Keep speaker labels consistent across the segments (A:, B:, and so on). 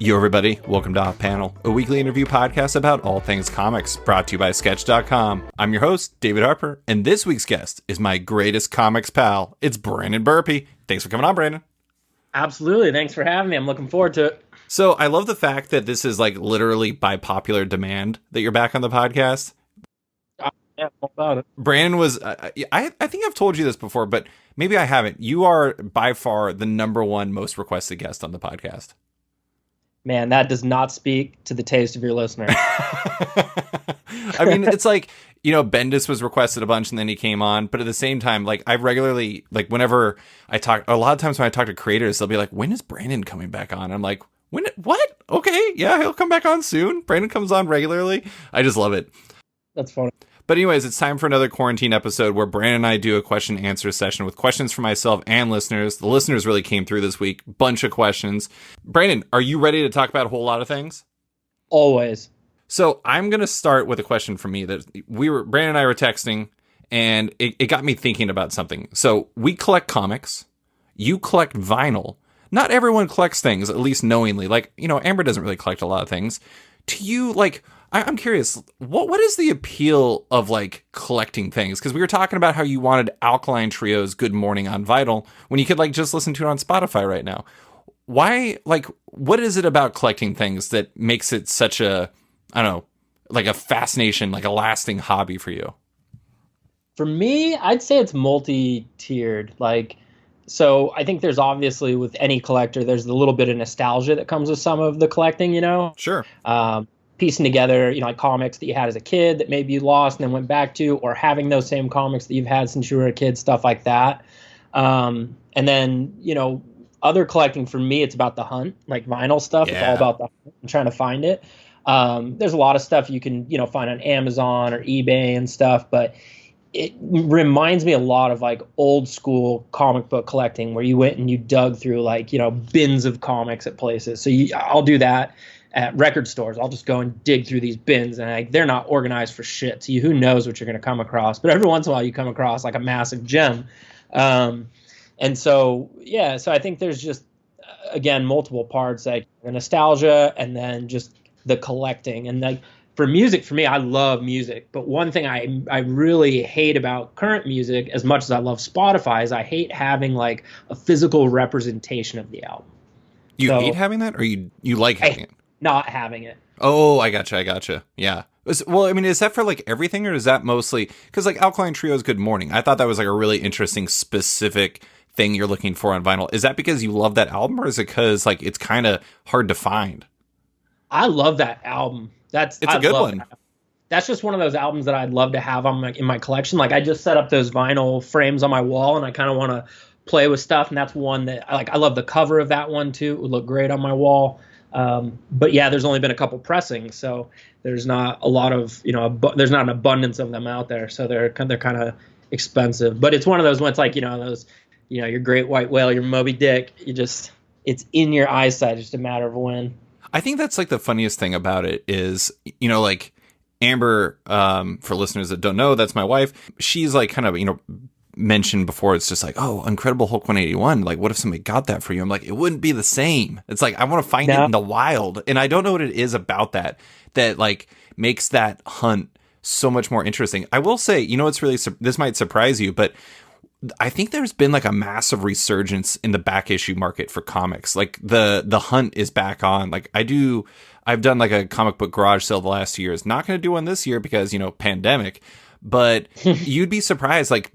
A: Yo, everybody, welcome to Off Panel, a weekly interview podcast about all things comics, brought to you by Sketch.com. I'm your host, David Harper, and this week's guest is my greatest comics pal. It's Brandon Burpee. Thanks for coming on, Brandon.
B: Absolutely. Thanks for having me. I'm looking forward to it.
A: So I love the fact that this is like literally by popular demand that you're back on the podcast.
B: Yeah, all about it.
A: Brandon was, I think I've told you this before, but maybe I haven't. You are by far the number one most requested guest on the podcast.
B: Man, that does not speak to the taste of your listener.
A: I mean, it's like, you know, Bendis was requested a bunch and then he came on. But at the same time, like, I regularly, like, whenever I talk, a lot of times when I talk to creators, they'll be like, when is Brandon coming back on? I'm like, what? Okay, yeah, he'll come back on soon. Brandon comes on regularly. I just love it.
B: That's funny.
A: But anyways, it's time for another quarantine episode where Brandon and I do a question and answer session with questions for myself and listeners. The listeners really came through this week. Bunch of questions. Brandon, are you ready to talk about a whole lot of things?
B: Always.
A: So I'm going to start with a question from me that Brandon and I were texting, and it got me thinking about something. So we collect comics. You collect vinyl. Not everyone collects things, at least knowingly. Like, you know, Amber doesn't really collect a lot of things. To you, like, I'm curious, what is the appeal of, like, collecting things? Because we were talking about how you wanted Alkaline Trio's Good Morning on vinyl when you could, like, just listen to it on Spotify right now. Why, like, what is it about collecting things that makes it such a, I don't know, like a fascination, like a lasting hobby for you?
B: For me, I'd say it's multi-tiered. Like, so I think there's obviously with any collector, there's a little bit of nostalgia that comes with some of the collecting, you know?
A: Sure.
B: Piecing together, you know, like comics that you had as a kid that maybe you lost and then went back to, or having those same comics that you've had since you were a kid, stuff like that. And then, you know, other collecting for me, it's about the hunt, like vinyl stuff. Yeah. It's all about the hunt and trying to find it. There's a lot of stuff you can, you know, find on Amazon or eBay and stuff, but it reminds me a lot of like old school comic book collecting where you went and you dug through like, you know, bins of comics at places. So I'll do that at record stores. I'll just go and dig through these bins, and like, they're not organized for shit. So who knows what you're going to come across, but every once in a while you come across like a massive gem. And so, yeah, so I think there's just, again, multiple parts, like the nostalgia and then just the collecting. And like for music, for me, I love music. But one thing I really hate about current music, as much as I love Spotify, is I hate having like a physical representation of the album.
A: You hate having that, or you like having it?
B: Not having it.
A: Oh, I gotcha. Yeah. Well, I mean, is that for like everything, or is that mostly because like Alkaline Trio's Good Morning? I thought that was like a really interesting, specific thing you're looking for on vinyl. Is that because you love that album, or is it because like it's kind of hard to find?
B: I love that album. It's a good one. That's just one of those albums that I'd love to have in my collection. Like I just set up those vinyl frames on my wall, and I kind of want to play with stuff. And that's one that I love the cover of that one too. It would look great on my wall. But yeah, there's only been a couple pressings, so there's not a lot of, you know, there's not an abundance of them out there. So they're kind of expensive, but it's one of those ones like, you know, those, you know, your great white whale, your Moby Dick, it's in your eyesight, just a matter of when.
A: I think that's like the funniest thing about it is, you know, like Amber, for listeners that don't know, that's my wife. She's like kind of, you know, mentioned before, it's just like, oh, Incredible Hulk 181, like what if somebody got that for you? I'm like, it wouldn't be the same. It's like I want to find it in the wild, and I don't know what it is about that like makes that hunt so much more interesting. I will say, you know, it's really, this might surprise you, but I think there's been like a massive resurgence in the back issue market for comics. Like the hunt is back on. Like I've done like a comic book garage sale the last 2 years. Not going to do one this year because, you know, pandemic. But you'd be surprised, like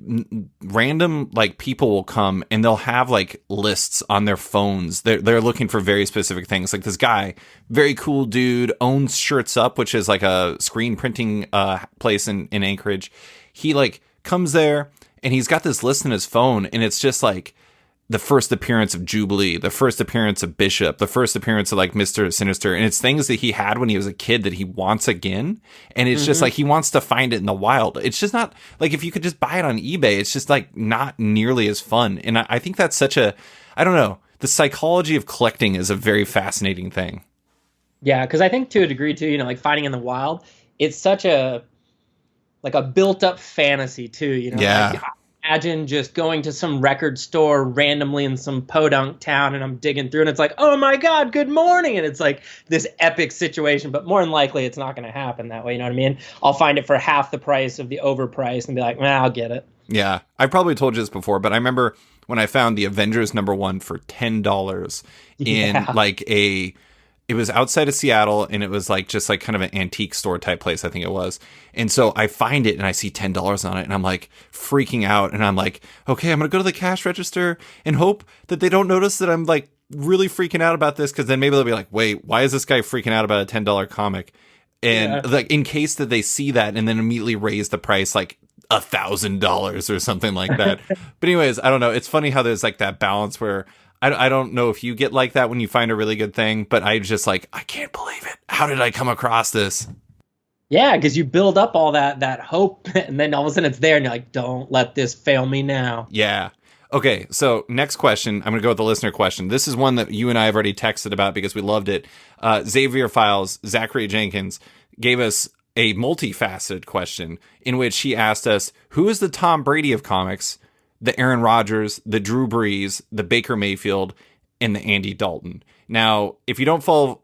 A: random like people will come and they'll have like lists on their phones. They're looking for very specific things. Like this guy, very cool dude, owns Shirts Up, which is like a screen printing place in Anchorage. He like comes there and he's got this list in his phone, and it's just like the first appearance of Jubilee, the first appearance of Bishop, the first appearance of like Mr. Sinister. And it's things that he had when he was a kid that he wants again. And it's just like, he wants to find it in the wild. It's just not like, if you could just buy it on eBay, it's just like not nearly as fun. And I think that's such a, I don't know, the psychology of collecting is a very fascinating thing.
B: Yeah. Cause I think to a degree too, you know, like finding in the wild, it's such a, like a built up fantasy too, you know,
A: yeah.
B: Like, imagine just going to some record store randomly in some podunk town and I'm digging through and it's like, oh my God, good morning. And it's like this epic situation, but more than likely it's not going to happen that way. You know what I mean? I'll find it for half the price of the overpriced and be like, I'll get it.
A: Yeah. I probably told you this before, but I remember when I found the Avengers #1 for $10 in it was outside of Seattle, and it was like just like kind of an antique store type place, I think it was. And so I find it and I see $10 on it and I'm like freaking out. And I'm like, okay, I'm going to go to the cash register and hope that they don't notice that I'm like really freaking out about this. Cause then maybe they'll be like, wait, why is this guy freaking out about a $10 comic? And like in case that they see that and then immediately raise the price like $1,000 or something like that. But anyways, I don't know. It's funny how there's like that balance where I don't know if you get like that when you find a really good thing, but I just like, I can't believe it. How did I come across this?
B: Yeah, because you build up all that hope, and then all of a sudden it's there, and you're like, don't let this fail me now.
A: Yeah. Okay, so next question. I'm going to go with the listener question. This is one that you and I have already texted about because we loved it. Xavier Files, Zachary Jenkins, gave us a multifaceted question in which he asked us, who is the Tom Brady of comics? The Aaron Rodgers, the Drew Brees, the Baker Mayfield, and the Andy Dalton. Now, if you don't follow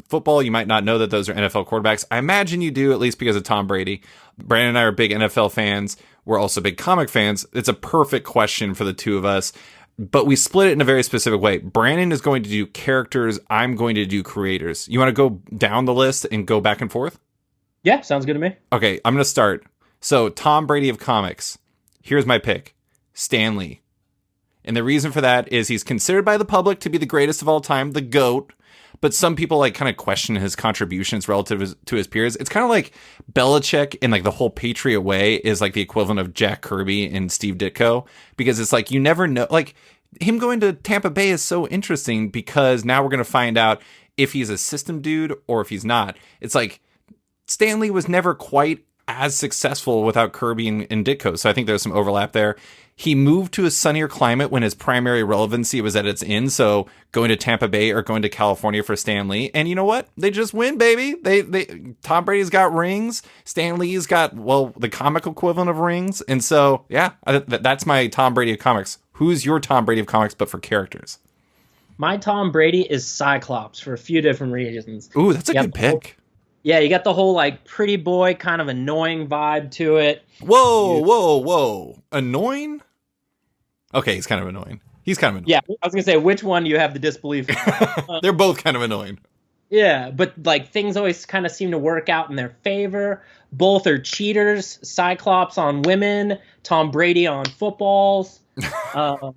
A: football, you might not know that those are NFL quarterbacks. I imagine you do, at least because of Tom Brady. Brandon and I are big NFL fans. We're also big comic fans. It's a perfect question for the two of us, but we split it in a very specific way. Brandon is going to do characters. I'm going to do creators. You want to go down the list and go back and forth?
B: Yeah, sounds good to me.
A: Okay, I'm going to start. So, Tom Brady of comics. Here's my pick. Stan Lee. And the reason for that is he's considered by the public to be the greatest of all time, the GOAT. But some people like kind of question his contributions relative to his peers. It's kind of like Belichick in like the whole Patriot way is like the equivalent of Jack Kirby and Steve Ditko. Because it's like you never know. Like him going to Tampa Bay is so interesting because now we're going to find out if he's a system dude or if he's not. It's like Stan Lee was never quite as successful without Kirby and Ditko. So I think there's some overlap there. He moved to a sunnier climate when his primary relevancy was at its end. So going to Tampa Bay or going to California for Stan Lee. And you know what? They just win, baby. Tom Brady's got rings. Stan Lee's got, well, the comic equivalent of rings. And so, yeah, that's my Tom Brady of comics. Who's your Tom Brady of comics, but for characters?
B: My Tom Brady is Cyclops for a few different reasons.
A: Ooh, that's a good pick.
B: Yeah, you got the whole like pretty boy kind of annoying vibe to it.
A: Whoa. Annoying? Okay, he's kind of annoying.
B: Yeah, I was going to say, which one do you have the disbelief in?
A: They're both kind of annoying.
B: Yeah, but like things always kind of seem to work out in their favor. Both are cheaters. Cyclops on women, Tom Brady on footballs. So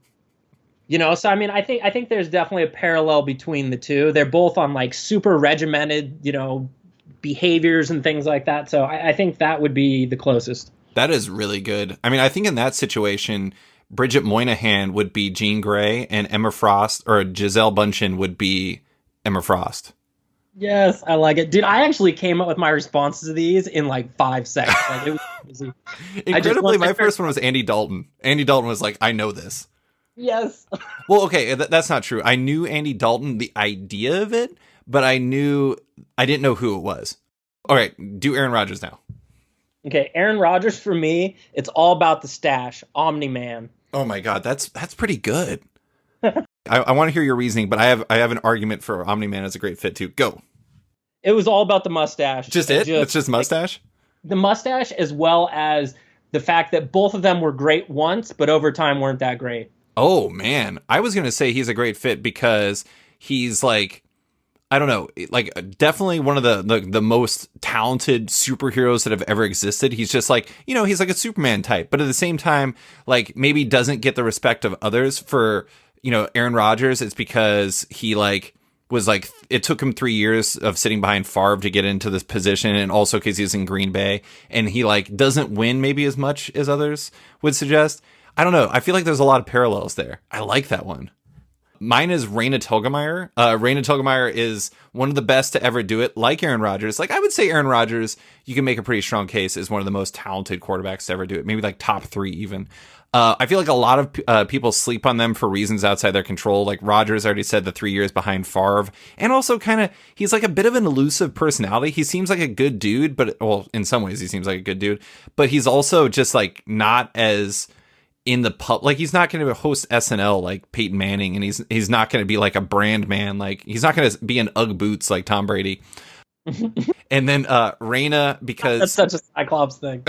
B: I mean, I think there's definitely a parallel between the two. They're both on like super regimented, behaviors and things like that. So I think that would be the closest.
A: That is really good. I mean, I think in that situation, Bridget Moynihan would be Jean Grey and Emma Frost, or Giselle Bundchen would be Emma Frost.
B: Yes, I like it. Dude, I actually came up with my responses to these in like 5 seconds. Like, it was crazy.
A: Incredibly, my first one was Andy Dalton. Andy Dalton was like, I know this.
B: Yes.
A: Well, okay, that's not true. I knew Andy Dalton, the idea of it, but I didn't know who it was. All right, do Aaron Rodgers now.
B: Okay, Aaron Rodgers for me, it's all about the stash. Omni-Man.
A: Oh my God, that's pretty good. I want to hear your reasoning, but I have an argument for Omni-Man as a great fit too. Go.
B: It was all about the mustache.
A: It's just mustache?
B: Like, the mustache, as well as the fact that both of them were great once, but over time weren't that great.
A: Oh man, I was going to say he's a great fit because he's like, I don't know, like definitely one of the most talented superheroes that have ever existed. He's just like, he's like a Superman type, but at the same time, like maybe doesn't get the respect of others. For, Aaron Rodgers, it's because he like was like, it took him 3 years of sitting behind Favre to get into this position. And also because he's in Green Bay and he like doesn't win maybe as much as others would suggest. I don't know. I feel like there's a lot of parallels there. I like that one. Mine is Raina Telgemeier. Raina Telgemeier is one of the best to ever do it, like Aaron Rodgers. Like, I would say Aaron Rodgers, you can make a pretty strong case, is one of the most talented quarterbacks to ever do it. Maybe like top 3 even. I feel like a lot of people sleep on them for reasons outside their control. Like Rodgers already said, the 3 years behind Favre. And also kind of, he's like a bit of an elusive personality. He seems like a good dude, but, well, in some ways he seems like a good dude. But he's also just like not as in the pub. Like, he's not going to host SNL like Peyton Manning, and he's not going to be like a brand man. Like, he's not going to be in Ugg boots like Tom Brady. And then Reina, because
B: that's such a Cyclops thing.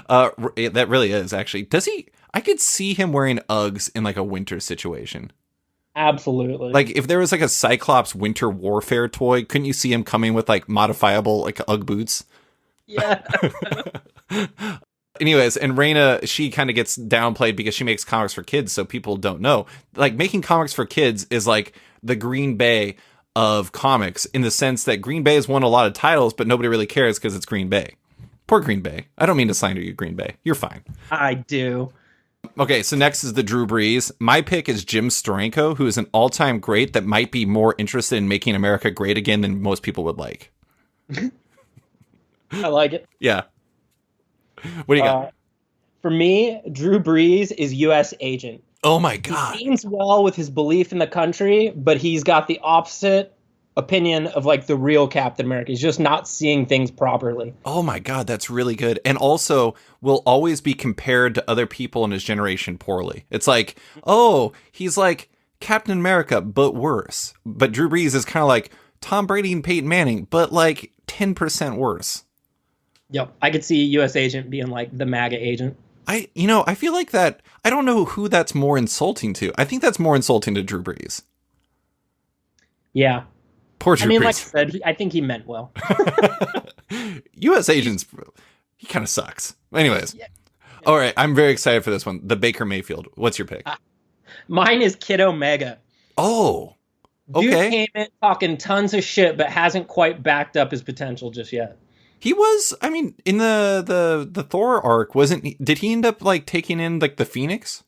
A: That really is, actually. Does he? I could see him wearing Uggs in like a winter situation.
B: Absolutely.
A: Like, if there was like a Cyclops winter warfare toy, couldn't you see him coming with like modifiable like Ugg boots?
B: Yeah.
A: Anyways, and Reina, she kind of gets downplayed because she makes comics for kids, so people don't know. Like, making comics for kids is like the Green Bay of comics, in the sense that Green Bay has won a lot of titles, but nobody really cares because it's Green Bay. Poor Green Bay. I don't mean to slander you, Green Bay. You're fine.
B: I do.
A: Okay, so next is the Drew Brees. My pick is Jim Steranko, who is an all-time great that might be more interested in making America great again than most people would like.
B: I like it.
A: Yeah. What do you got?
B: For me, Drew Brees is U.S. agent.
A: Oh my God.
B: He means well with his belief in the country, but he's got the opposite opinion of like the real Captain America. He's just not seeing things properly.
A: Oh my God, that's really good. And also will always be compared to other people in his generation poorly. It's like, oh, he's like Captain America, but worse. But Drew Brees is kind of like Tom Brady and Peyton Manning, but like 10% worse.
B: Yep. I could see U.S. agent being like the MAGA agent.
A: I feel like that. I don't know who that's more insulting to. I think that's more insulting to Drew Brees.
B: Yeah.
A: Poor Drew Brees.
B: Like I said, I think he meant well.
A: U.S. agents, he kind of sucks. Anyways. Yeah. All right. I'm very excited for this one. The Baker Mayfield. What's your pick?
B: Mine is Kid Omega.
A: Oh, okay.
B: Dude came in talking tons of shit, but hasn't quite backed up his potential just yet.
A: He was, I mean, in the Thor arc, did he end up like taking in like the Phoenix?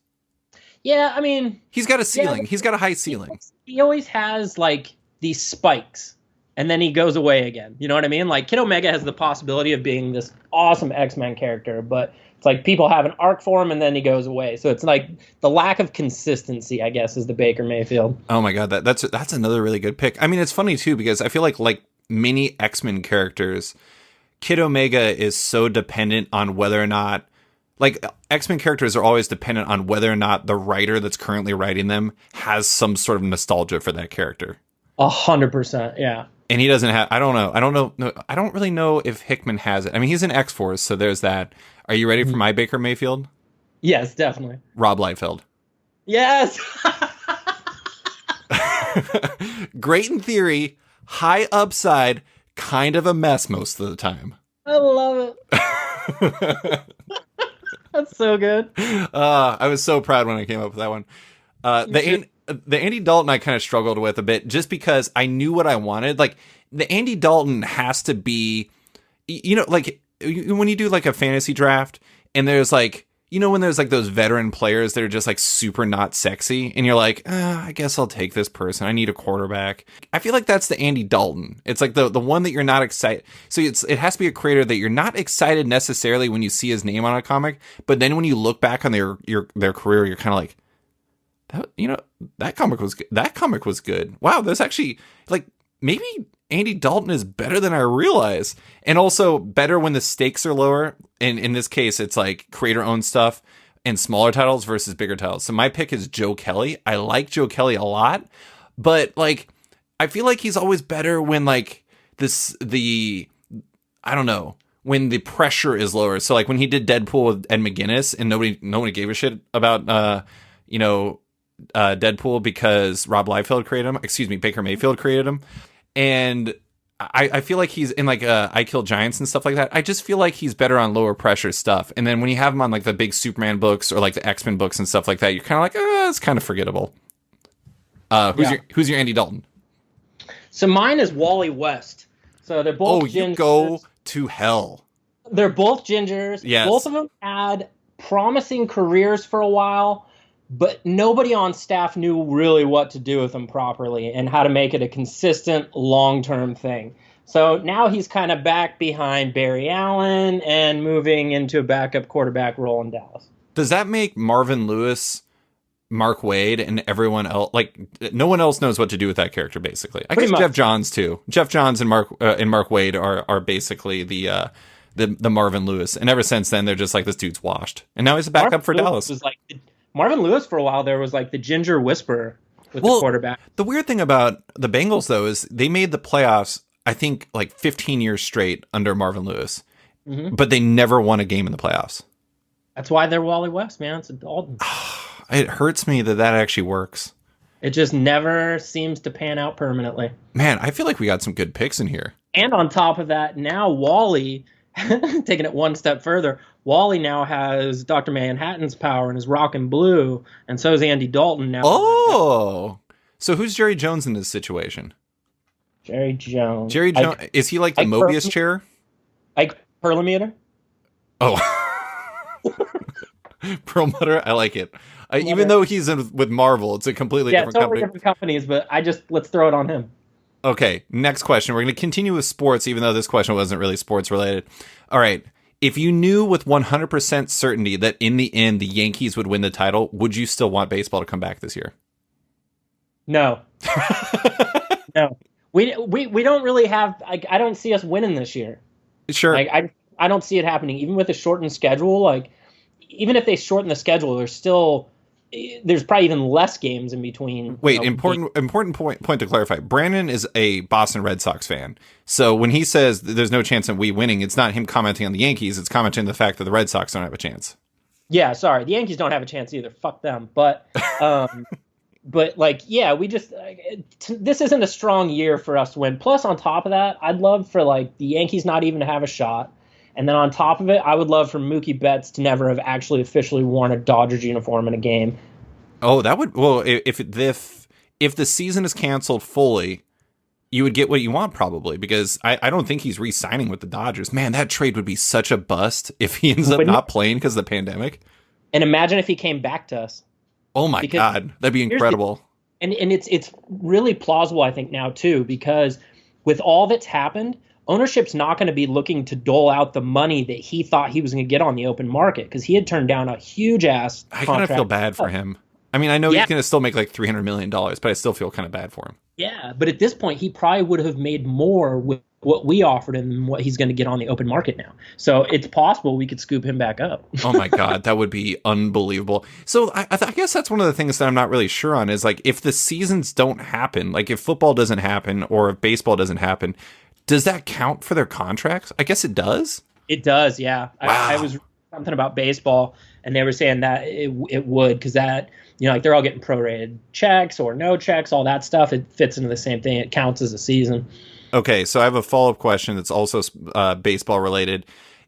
B: Yeah, I mean,
A: he's got a ceiling.
B: Yeah,
A: he's got a high ceiling.
B: He always has like these spikes, and then he goes away again. You know what I mean? Like, Kid Omega has the possibility of being this awesome X-Men character, but it's like people have an arc for him and then he goes away. So it's like the lack of consistency, I guess, is the Baker Mayfield.
A: Oh my God, that's another really good pick. I mean, it's funny too, because I feel like many X-Men characters, Kid Omega is so dependent on whether or not, like, X-Men characters are always dependent on whether or not the writer that's currently writing them has some sort of nostalgia for that character.
B: 100%, yeah.
A: And he doesn't have, I don't know. I don't really know if Hickman has it. I mean, he's in X-Force, so there's that. Are you ready for my Baker Mayfield?
B: Yes, definitely.
A: Rob Liefeld.
B: Yes!
A: Great in theory, high upside, kind of a mess most of the time.
B: I love it. That's so good.
A: I was so proud when I came up with that one. The Andy Dalton I kind of struggled with a bit, just because I knew what I wanted. Like, the Andy Dalton has to be, like, when you do like a fantasy draft and there's like, when there's like those veteran players that are just like super not sexy, and you're like, I guess I'll take this person. I need a quarterback. I feel like that's the Andy Dalton. It's like the one that you're not excited. So it has to be a creator that you're not excited necessarily when you see his name on a comic, but then when you look back on their career, you're kind of like, that comic was good. That comic was good. Wow, there's actually, like, maybe Andy Dalton is better than I realize, and also better when the stakes are lower. And in this case, it's like creator-owned stuff and smaller titles versus bigger titles. So my pick is Joe Kelly. I like Joe Kelly a lot, but like, I feel like he's always better when like I don't know, when the pressure is lower. So like when he did Deadpool with Ed McGuinness, and nobody gave a shit about Deadpool because Baker Mayfield created him. And I feel like he's in like I Kill Giants and stuff like that. I just feel like he's better on lower pressure stuff. And then when you have him on like the big Superman books or like the X-Men books and stuff like that, you're kind of like, it's kind of forgettable. Who's your Andy Dalton?
B: So mine is Wally West. So they're both gingers.
A: You go to hell.
B: They're both gingers.
A: Yes.
B: Both of them had promising careers for a while, but nobody on staff knew really what to do with them properly and how to make it a consistent long-term thing. So now he's kind of back behind Barry Allen and moving into a backup quarterback role in Dallas.
A: Does that make Marvin Lewis, Mark Waid, and everyone else, like, no one else knows what to do with that character, basically? I guess Jeff Johns too. Jeff Johns and Mark Waid are basically the the Marvin Lewis. And ever since then, they're just like, this dude's washed. And now he's a backup for Dallas.
B: Was like, Marvin Lewis for a while there was like the ginger whisperer with the quarterback.
A: The weird thing about the Bengals, though, is they made the playoffs, I think, like 15 years straight under Marvin Lewis. Mm-hmm. But they never won a game in the playoffs.
B: That's why they're Wally West, man. It's a Dalton.
A: It hurts me that actually works.
B: It just never seems to pan out permanently.
A: Man, I feel like we got some good picks in here.
B: And on top of that, now Wally, taking it one step further, Wally now has Dr. Manhattan's power and is rocking blue, and so is Andy Dalton now.
A: Oh! So who's Jerry Jones in this situation?
B: Jerry Jones.
A: Is he like the Mobius chair?
B: Ike Perlmutter?
A: Oh. Perlmutter? I like it. Even though he's with Marvel, it's a completely different company.
B: Different companies, but let's throw it on him.
A: Okay, next question. We're going to continue with sports, even though this question wasn't really sports related. All right. If you knew with 100% certainty that in the end the Yankees would win the title, would you still want baseball to come back this year?
B: No. No. We don't really have, I don't see us winning this year.
A: Sure.
B: I don't see it happening. Even with a shortened schedule, even if they shorten the schedule, there's probably even less games in between.
A: Wait, important point to clarify. Brandon is a Boston Red Sox fan. So when he says there's no chance of we winning, it's not him commenting on the Yankees. It's commenting on the fact that the Red Sox don't have a chance.
B: Yeah, sorry. The Yankees don't have a chance either. Fuck them. But, we just, this isn't a strong year for us to win. Plus, on top of that, I'd love for, the Yankees not even to have a shot. And then on top of it, I would love for Mookie Betts to never have actually officially worn a Dodgers uniform in a game.
A: Oh, that would, well, if the season is canceled fully, you would get what you want probably, because I don't think he's re-signing with the Dodgers. Man, that trade would be such a bust if he ends up not playing because of the pandemic.
B: And imagine if he came back to us.
A: Oh my God, that'd be incredible.
B: And it's really plausible, I think, now too, because with all that's happened, ownership's not going to be looking to dole out the money that he thought he was going to get on the open market, because he had turned down a huge ass contract.
A: I kind of feel bad for him. I mean, I know he's going to still make like $300 million, but I still feel kind of bad for him.
B: Yeah, but at this point, he probably would have made more with what we offered him than what he's going to get on the open market now. So it's possible we could scoop him back up.
A: Oh my God, that would be unbelievable. So I guess that's one of the things that I'm not really sure on is if the seasons don't happen, if football doesn't happen or if baseball doesn't happen, does that count for their contracts? I guess it does.
B: It does, yeah. Wow. I was reading something about baseball, and they were saying that it would, because that, they're all getting prorated checks or no checks, all that stuff. It fits into the same thing. It counts as a season. Okay, so I have a follow-up question that's also baseball related.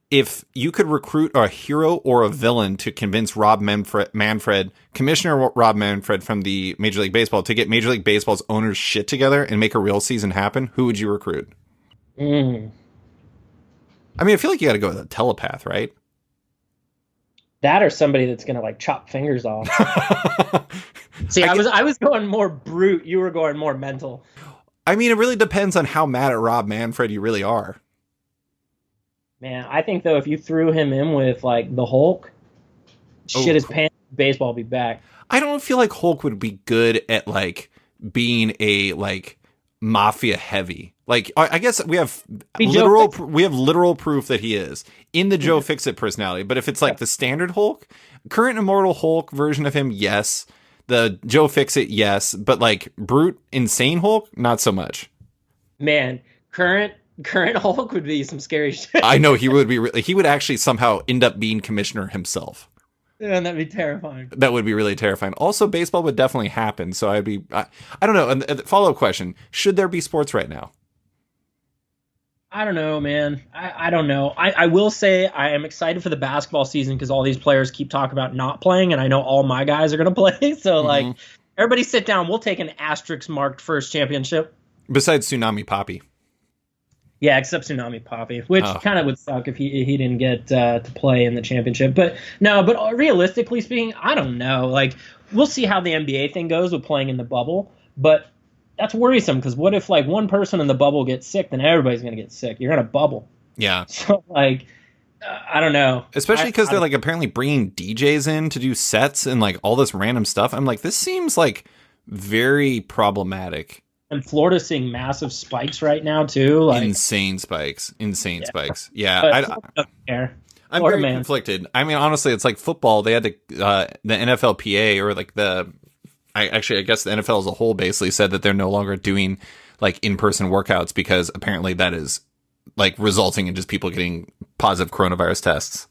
B: If you could recruit a hero or a villain to convince Commissioner Rob Manfred from the Major League Baseball to get Major League Baseball's owners shit together and make a real season happen, who would you recruit? I mean, I feel like you got to go with a telepath, right? That or somebody that's going to chop fingers off. See, I was going more brute. You were going more mental.
A: I mean, it really depends on how mad at Rob Manfred you really are.
B: Man, I think though, if you threw him in with the Hulk, shit his pants, baseball will be back. I don't feel like Hulk would be good at being a mafia heavy. I guess we have literal proof that he is in the Joe Fixit personality. But if it's the standard Hulk, current immortal Hulk version of him, yes. The Joe Fixit, yes. But brute, insane Hulk, not so much. Man, current Hulk would be some scary shit. I know he would be. He would actually somehow end up being commissioner himself. Yeah, that'd be terrifying. That would be really terrifying. Also, baseball would definitely happen. So I don't know. And the follow-up question: should there be sports right now? I don't know, man. I don't know. I will say I am excited for the basketball season because all these players keep talking about not playing, and I know all my guys are going to play. So, everybody sit down. We'll take an asterisk marked first championship. Besides Tsunami Poppy. Yeah, except Tsunami Poppy, which kind of would suck if he didn't get to play in the championship. But realistically speaking, I don't know. We'll see how the NBA thing goes with playing in the bubble, but that's worrisome because what if one person in the bubble gets sick, then everybody's going to get sick. You're in a bubble. Yeah. So I don't know. Especially because they're apparently bringing DJs in to do sets and all this random stuff. I'm this seems very problematic. And Florida's seeing massive spikes right now too. Like
A: Insane spikes. Spikes. Yeah.
B: but Florida doesn't care.
A: I'm
B: Florida,
A: very
B: man.
A: conflicted. I mean, honestly, it's like football. They had the NFLPA or like I guess the NFL as a whole basically said that they're no longer doing like in-person workouts because apparently that is like resulting in just people getting positive coronavirus tests.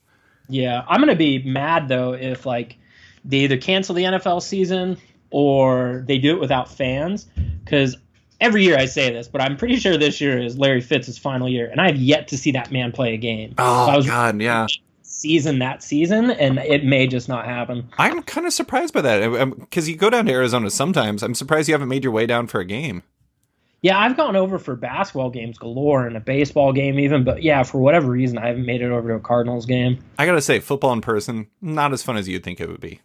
B: Yeah, I'm gonna be mad though if like they either cancel the NFL season or they do it without fans, because every year I say this, but I'm pretty sure this year is Larry Fitz's final year, and I have yet to see that man play a game.
A: Oh, God, yeah.
B: That season, and it may just not happen.
A: I'm kind of surprised by that, because you go down to Arizona sometimes. I'm surprised you haven't made your way down for a game.
B: Yeah, I've gone over for basketball games galore and a baseball game even, but yeah, for whatever reason, I haven't made it over to a Cardinals game.
A: I gotta say, football in person, not as fun as you'd think it would be.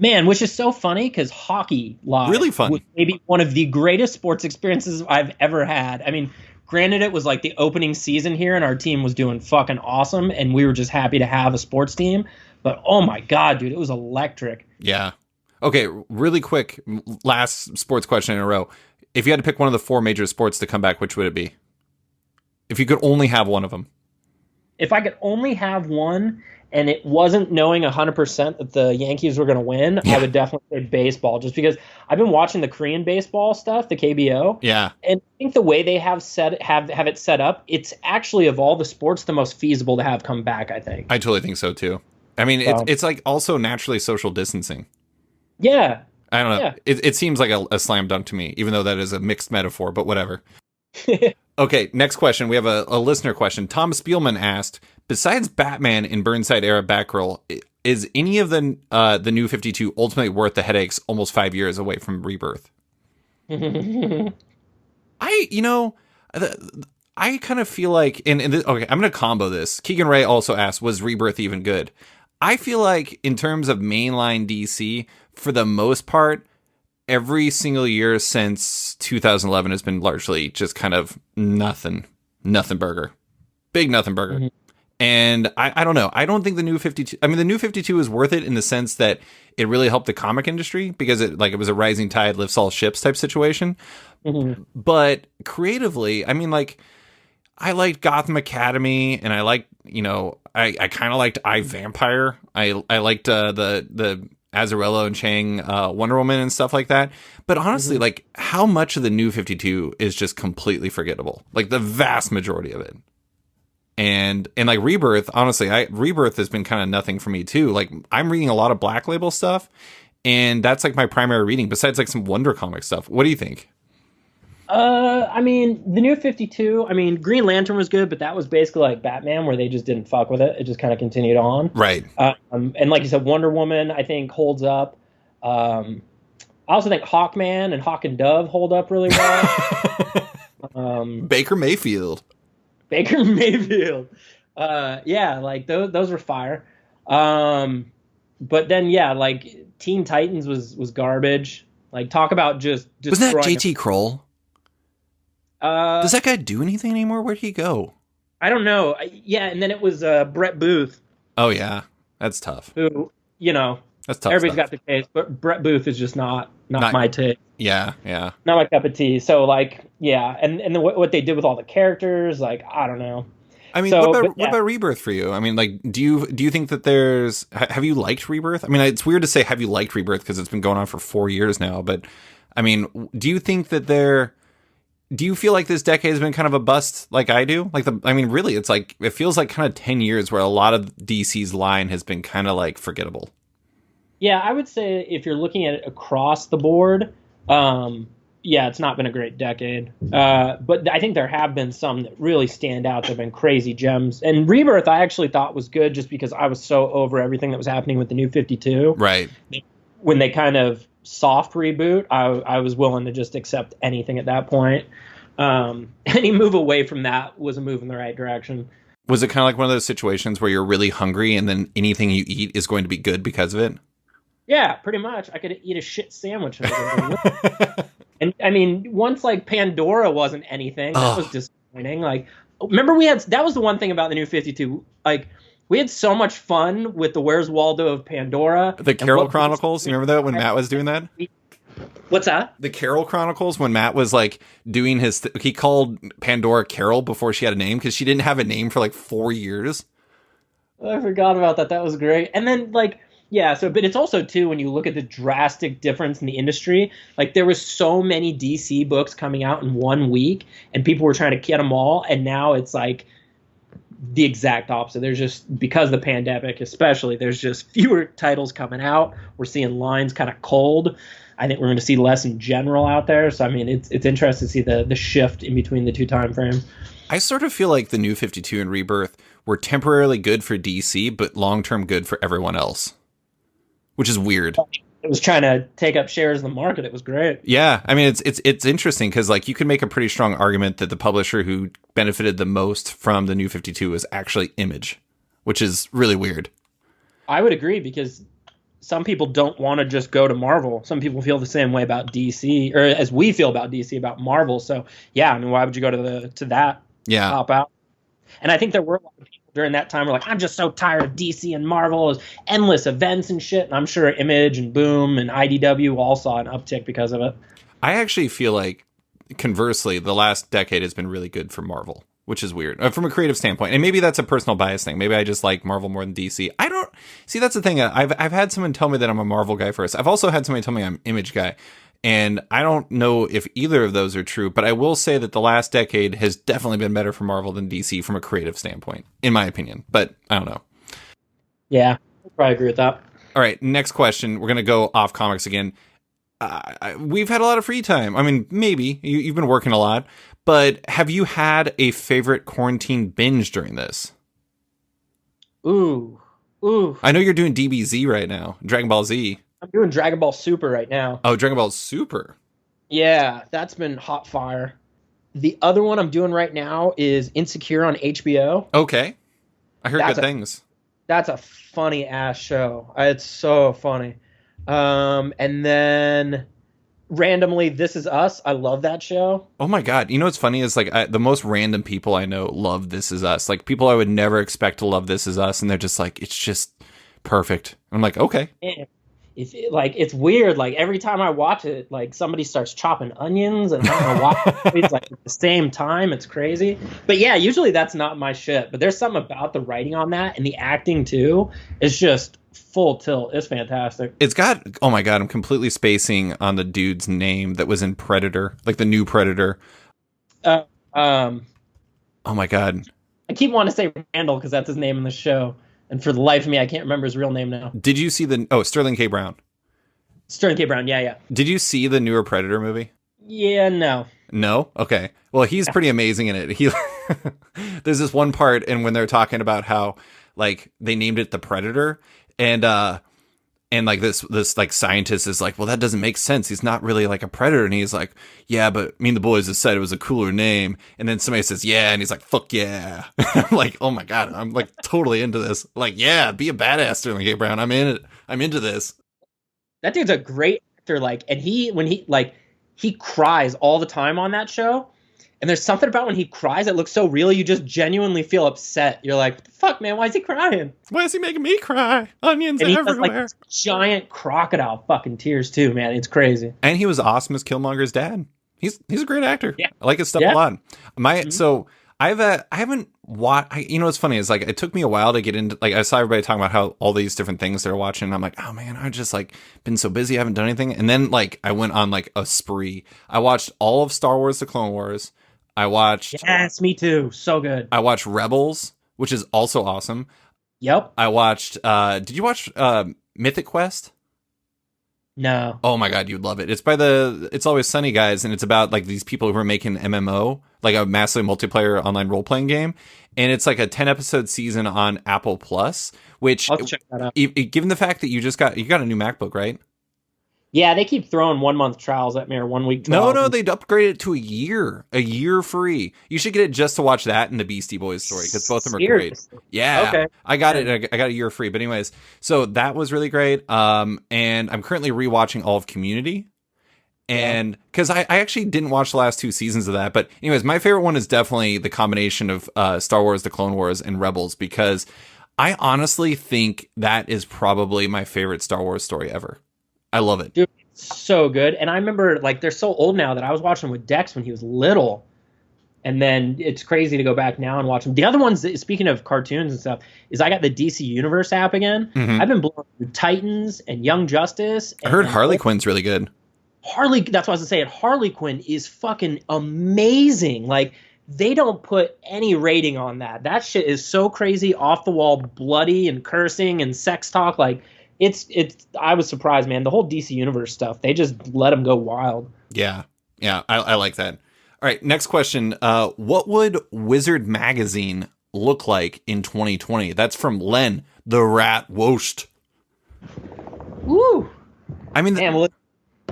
B: Man, which is so funny because hockey live
A: really fun.
B: was maybe one of the greatest sports experiences I've ever had. I mean, granted, it was like the opening season here, and our team was doing fucking awesome, and we were just happy to have a sports team. But oh my God, dude, it was electric.
A: Yeah. Okay, really quick, last sports question in a row. If you had to pick one of the 4 major sports to come back, which would it be? If you could only have one of them.
B: If I could only have one, and it wasn't knowing 100% that the Yankees were going to win, I would definitely say baseball, just because I've been watching the Korean baseball stuff, the KBO.
A: Yeah.
B: And I think the way they have it set up, it's actually of all the sports the most feasible to have come back, I think.
A: I totally think so too. I mean, it's like also naturally social distancing.
B: Yeah.
A: I don't know.
B: Yeah.
A: It seems like a slam dunk to me, even though that is a mixed metaphor, but whatever. Okay, next question. We have a listener question. Tom Spielman asked, besides Batman in Burnside era Batgirl, is any of the New 52 ultimately worth the headaches almost 5 years away from Rebirth? I kind of feel like, okay, I'm going to combo this. Keegan Ray also asked, was Rebirth even good? I feel like in terms of mainline DC, for the most part, every single year since 2011 has been largely just kind of nothing burger. Big nothing burger. Mm-hmm. And I don't know. I don't think the New 52, I mean, the New 52 is worth it in the sense that it really helped the comic industry because it was a rising tide lifts all ships type situation. Mm-hmm. But creatively, I mean, like, I liked Gotham Academy, and I liked, I kind of liked iVampire. I liked the Azzarello and Chang Wonder Woman and stuff like that. But honestly, like, how much of the New 52 is just completely forgettable? Like, the vast majority of it. And like Rebirth, honestly, Rebirth has been kind of nothing for me too. Like, I'm reading a lot of Black Label stuff, and that's like my primary reading besides like some Wonder Comic stuff. What do you think?
B: I mean, the New 52, I mean, Green Lantern was good, but that was basically like Batman, where they just didn't fuck with it. It just kind of continued on.
A: Right.
B: And like you said, Wonder Woman, I think, holds up. I also think Hawkman and Hawk and Dove hold up really well.
A: Baker Mayfield.
B: Yeah, like those were fire. But then, yeah, like Teen Titans was garbage. Like, talk about just
A: wasn't that JT Kroll? Does that guy do anything anymore? Where'd he go?
B: I don't know. Yeah, and then it was Brett Booth.
A: Oh yeah, that's tough.
B: Who,
A: that's tough.
B: Everybody's got their taste, but Brett Booth is just not my taste.
A: Yeah.
B: Not my cup of tea. So like, yeah, and what they did with all the characters, like, I don't know.
A: I mean, what about Rebirth for you? I mean, like, do you think that have you liked Rebirth? I mean, it's weird to say have you liked Rebirth because it's been going on for 4 years now, but I mean, do you think that do you feel like this decade has been kind of a bust like I do? Really, it's like, it feels like kind of 10 years where a lot of DC's line has been kind of like forgettable.
B: Yeah, I would say if you're looking at it across the board, yeah, it's not been a great decade. But I think there have been some that really stand out that have been crazy gems. And Rebirth, I actually thought was good just because I was so over everything that was happening with the New 52.
A: Right.
B: When they kind of soft reboot, I was willing to just accept anything at that point. Any move away from that was a move in the right direction.
A: Was it kind of like one of those situations where you're really hungry and then anything you eat is going to be good because of it?
B: Yeah, pretty much. I could eat a shit sandwich. And I mean, once like Pandora wasn't anything, that was disappointing. Like, remember that was the one thing about the New 52. Like, we had so much fun with the Where's Waldo of Pandora.
A: The Carol Chronicles. You remember that when Matt was doing that?
B: What's that?
A: The Carol Chronicles, when Matt was like doing he called Pandora Carol before she had a name because she didn't have a name for like 4 years.
B: I forgot about that. That was great. And then like, yeah, so, but it's also too, when you look at the drastic difference in the industry, like there was so many DC books coming out in 1 week and people were trying to get them all. And now it's like the exact opposite. There's just, because of the pandemic, especially, there's just fewer titles coming out. We're seeing lines kind of cold. I think we're going to see less in general out there. So, I mean, it's interesting to see the shift in between the two time frames.
A: I sort of feel like the New 52 and Rebirth were temporarily good for DC, but long-term good for everyone else, which is weird.
B: It was trying to take up shares in the market. It was great.
A: Yeah. I mean, it's interesting because like you can make a pretty strong argument that the publisher who benefited the most from the New 52 was actually Image, which is really weird.
B: I would agree, because some people don't want to just go to Marvel. Some people feel the same way about DC, or as we feel about DC, about Marvel. So yeah, I mean, why would you go to that?
A: Yeah.
B: Pop out. And I think there were a lot of people during that time who were like, I'm just so tired of DC and Marvel. There's endless events and shit. And I'm sure Image and Boom and IDW all saw an uptick because of it.
A: I actually feel like, conversely, the last decade has been really good for Marvel, which is weird from a creative standpoint. And maybe that's a personal bias thing. Maybe I just like Marvel more than DC. I don't see. That's the thing. I've had someone tell me that I'm a Marvel guy first. I've also had somebody tell me I'm Image guy. And I don't know if either of those are true, but I will say that the last decade has definitely been better for Marvel than DC from a creative standpoint, in my opinion. But I don't know.
B: Yeah, I probably agree with that.
A: All right, next question. We're going to go off comics again. We've had a lot of free time. I mean, maybe. You've been working a lot. But have you had a favorite quarantine binge during this?
B: Ooh.
A: I know you're doing DBZ right now, Dragon Ball Z.
B: I'm doing Dragon Ball Super right now.
A: Oh, Dragon Ball Super.
B: Yeah, that's been hot fire. The other one I'm doing right now is Insecure on HBO.
A: Okay. I heard good things.
B: That's a funny ass show. It's so funny. And then randomly, This Is Us. I love that show.
A: Oh my God. You know what's funny is like the most random people I know love This Is Us. Like people I would never expect to love This Is Us. And they're just like, it's just perfect. I'm like, okay.
B: Yeah. It's weird. Like every time I watch it, like somebody starts chopping onions and I don't know why. It's like at the same time. It's crazy. But yeah, usually that's not my shit. But there's something about the writing on that and the acting too. It's just full tilt. It's fantastic.
A: It's got, oh my God, I'm completely spacing on the dude's name that was in Predator, like the new Predator.
B: Oh
A: my God.
B: I keep wanting to say Randall because that's his name in the show. And for the life of me, I can't remember his real name now.
A: Did you see Sterling K. Brown?
B: Sterling K. Brown, yeah.
A: Did you see the newer Predator movie?
B: Yeah, no.
A: No? Okay. Well, he's pretty amazing in it. There's this one part, and when they're talking about how, like, they named it the Predator, and like this like scientist is like, well, that doesn't make sense. He's not really like a predator. And he's like, yeah, but me and the boys have said it was a cooler name. And then somebody says, yeah. And he's like, fuck yeah. I'm like, oh my God, I'm like totally into this. Like, yeah, be a badass, Sterling K. Brown. I'm in it. I'm into this.
B: That dude's a great actor. Like, and he cries all the time on that show. And there's something about when he cries that looks so real, you just genuinely feel upset. You're like, what the fuck, man? Why is he crying?
A: Why is he making me cry? Onions everywhere.
B: Has, like, giant crocodile fucking tears too, man. It's crazy.
A: And he was awesome as Killmonger's dad. He's a great actor.
B: Yeah.
A: I like his stuff a lot. So I haven't watched. You know what's funny is like it took me a while to get into. Like I saw everybody talking about how all these different things they're watching. And I'm like, oh man, I've just like been so busy, I haven't done anything. And then like I went on like a spree. I watched all of Star Wars: The Clone Wars. I watched.
B: Yes, me too. So good.
A: I watched Rebels, which is also awesome.
B: Yep.
A: I watched. Did you watch Mythic Quest?
B: No.
A: Oh my God, you'd love it. It's by the It's Always Sunny guys, and it's about like these people who are making MMO, like a massive multiplayer online role playing game, and it's like a 10-episode season on Apple Plus. Which,
B: I'll check that out.
A: Given the fact that you got a new MacBook, right?
B: Yeah, they keep throwing 1 month trials at me or 1 week trials.
A: No, they'd upgrade it to a year free. You should get it just to watch that and the Beastie Boys story because both of them are great. Yeah, okay. I got it. I got a year free. But anyways, so that was really great. And I'm currently rewatching all of Community. And because I actually didn't watch the last 2 seasons of that. But anyways, my favorite one is definitely the combination of Star Wars, The Clone Wars, and Rebels because I honestly think that is probably my favorite Star Wars story ever. I love it.
B: Dude, So good. And I remember, like, they're so old now that I was watching with Dex when he was little. And then it's crazy to go back now and watch them. The other ones, speaking of cartoons and stuff, is I got the DC Universe app again.
A: Mm-hmm.
B: I've been blowing through Titans and Young Justice.
A: I heard Harley Quinn's really good.
B: That's what I was saying. Harley Quinn is fucking amazing. Like, they don't put any rating on that. That shit is so crazy, off the wall, bloody and cursing and sex talk. Like, it's. I was surprised, man. The whole DC Universe stuff, they just let them go wild.
A: Yeah, I like that. All right, next question. What would Wizard Magazine look like in 2020? That's from Len, the Rat Wost.
B: Woo!
A: I mean,
B: damn, well,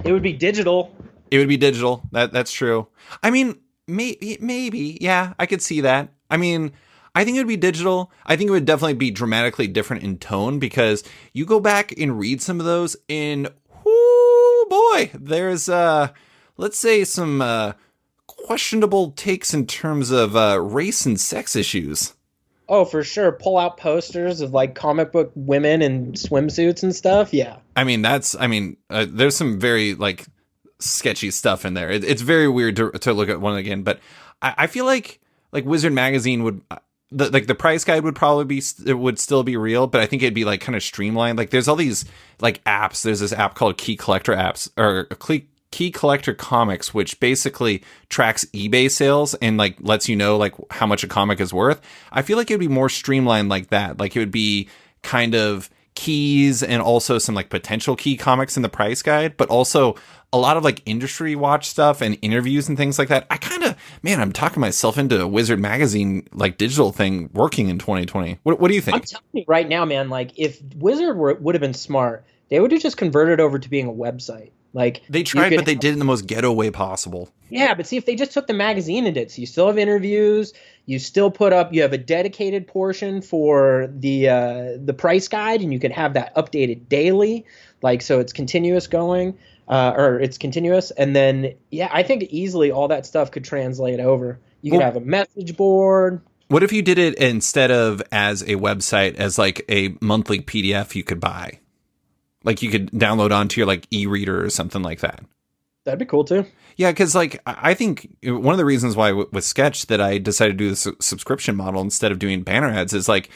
B: it would be digital.
A: It would be digital. That's true. I mean, maybe, yeah, I could see that. I mean, I think it would be digital. I think it would definitely be dramatically different in tone, because you go back and read some of those and, oh boy, there's, let's say some questionable takes in terms of race and sex issues.
B: Oh, for sure. Pull out posters of like comic book women in swimsuits and stuff. Yeah.
A: I mean, there's some very like sketchy stuff in there. It's very weird to look at one again, but I feel like Wizard Magazine would, the price guide would probably be, it would still be real, but I think it'd be like kind of streamlined. Like there's all these like apps. There's this app called Key Collector apps, or Key Collector Comics, which basically tracks eBay sales and like lets you know like how much a comic is worth. I feel like it would be more streamlined like that. Like it would be kind of keys and also some like potential key comics in the price guide, but also a lot of like industry watch stuff and interviews and things like that. I'm talking myself into a Wizard Magazine like digital thing working in 2020. What do you think?
B: I'm telling you right now, man, like if Wizard would have been smart, they would have just converted over to being a website. Like
A: they tried, but they did it in the most ghetto way possible.
B: Yeah, but see, if they just took the magazine and did, so you still have interviews, you still you have a dedicated portion for the price guide, and you can have that updated daily, like so it's continuous going, or it's continuous, and then yeah, I think easily all that stuff could translate over. You could have a message board.
A: What if you did it instead of as a website, as like a monthly PDF you could buy? Like you could download onto your like e-reader or something like that.
B: That'd be cool too.
A: Yeah, because like I think one of the reasons why with Sketch that I decided to do the subscription model instead of doing banner ads is like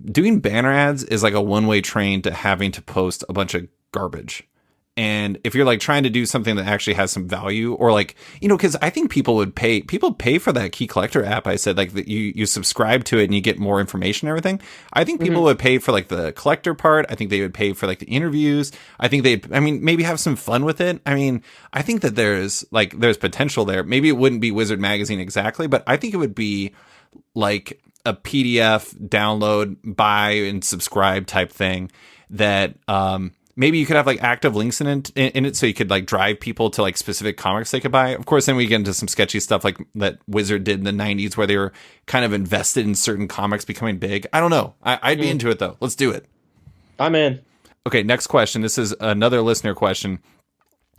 A: doing banner ads is like a one-way train to having to post a bunch of garbage. And if you're like trying to do something that actually has some value, or like, you know, because I think people pay for that Key Collector app. I said like that you subscribe to it and you get more information and everything. I think people would pay for like the collector part. I think they would pay for like the interviews. I think maybe have some fun with it. I mean, I think that there's potential there. Maybe it wouldn't be Wizard Magazine exactly, but I think it would be like a PDF download, buy and subscribe type thing that, maybe you could have like active links in it so you could like drive people to like specific comics they could buy. Of course, then we get into some sketchy stuff like that Wizard did in the 90s where they were kind of invested in certain comics becoming big. I don't know. I'd be into it though. Let's do it.
B: I'm in.
A: Okay, next question. This is another listener question.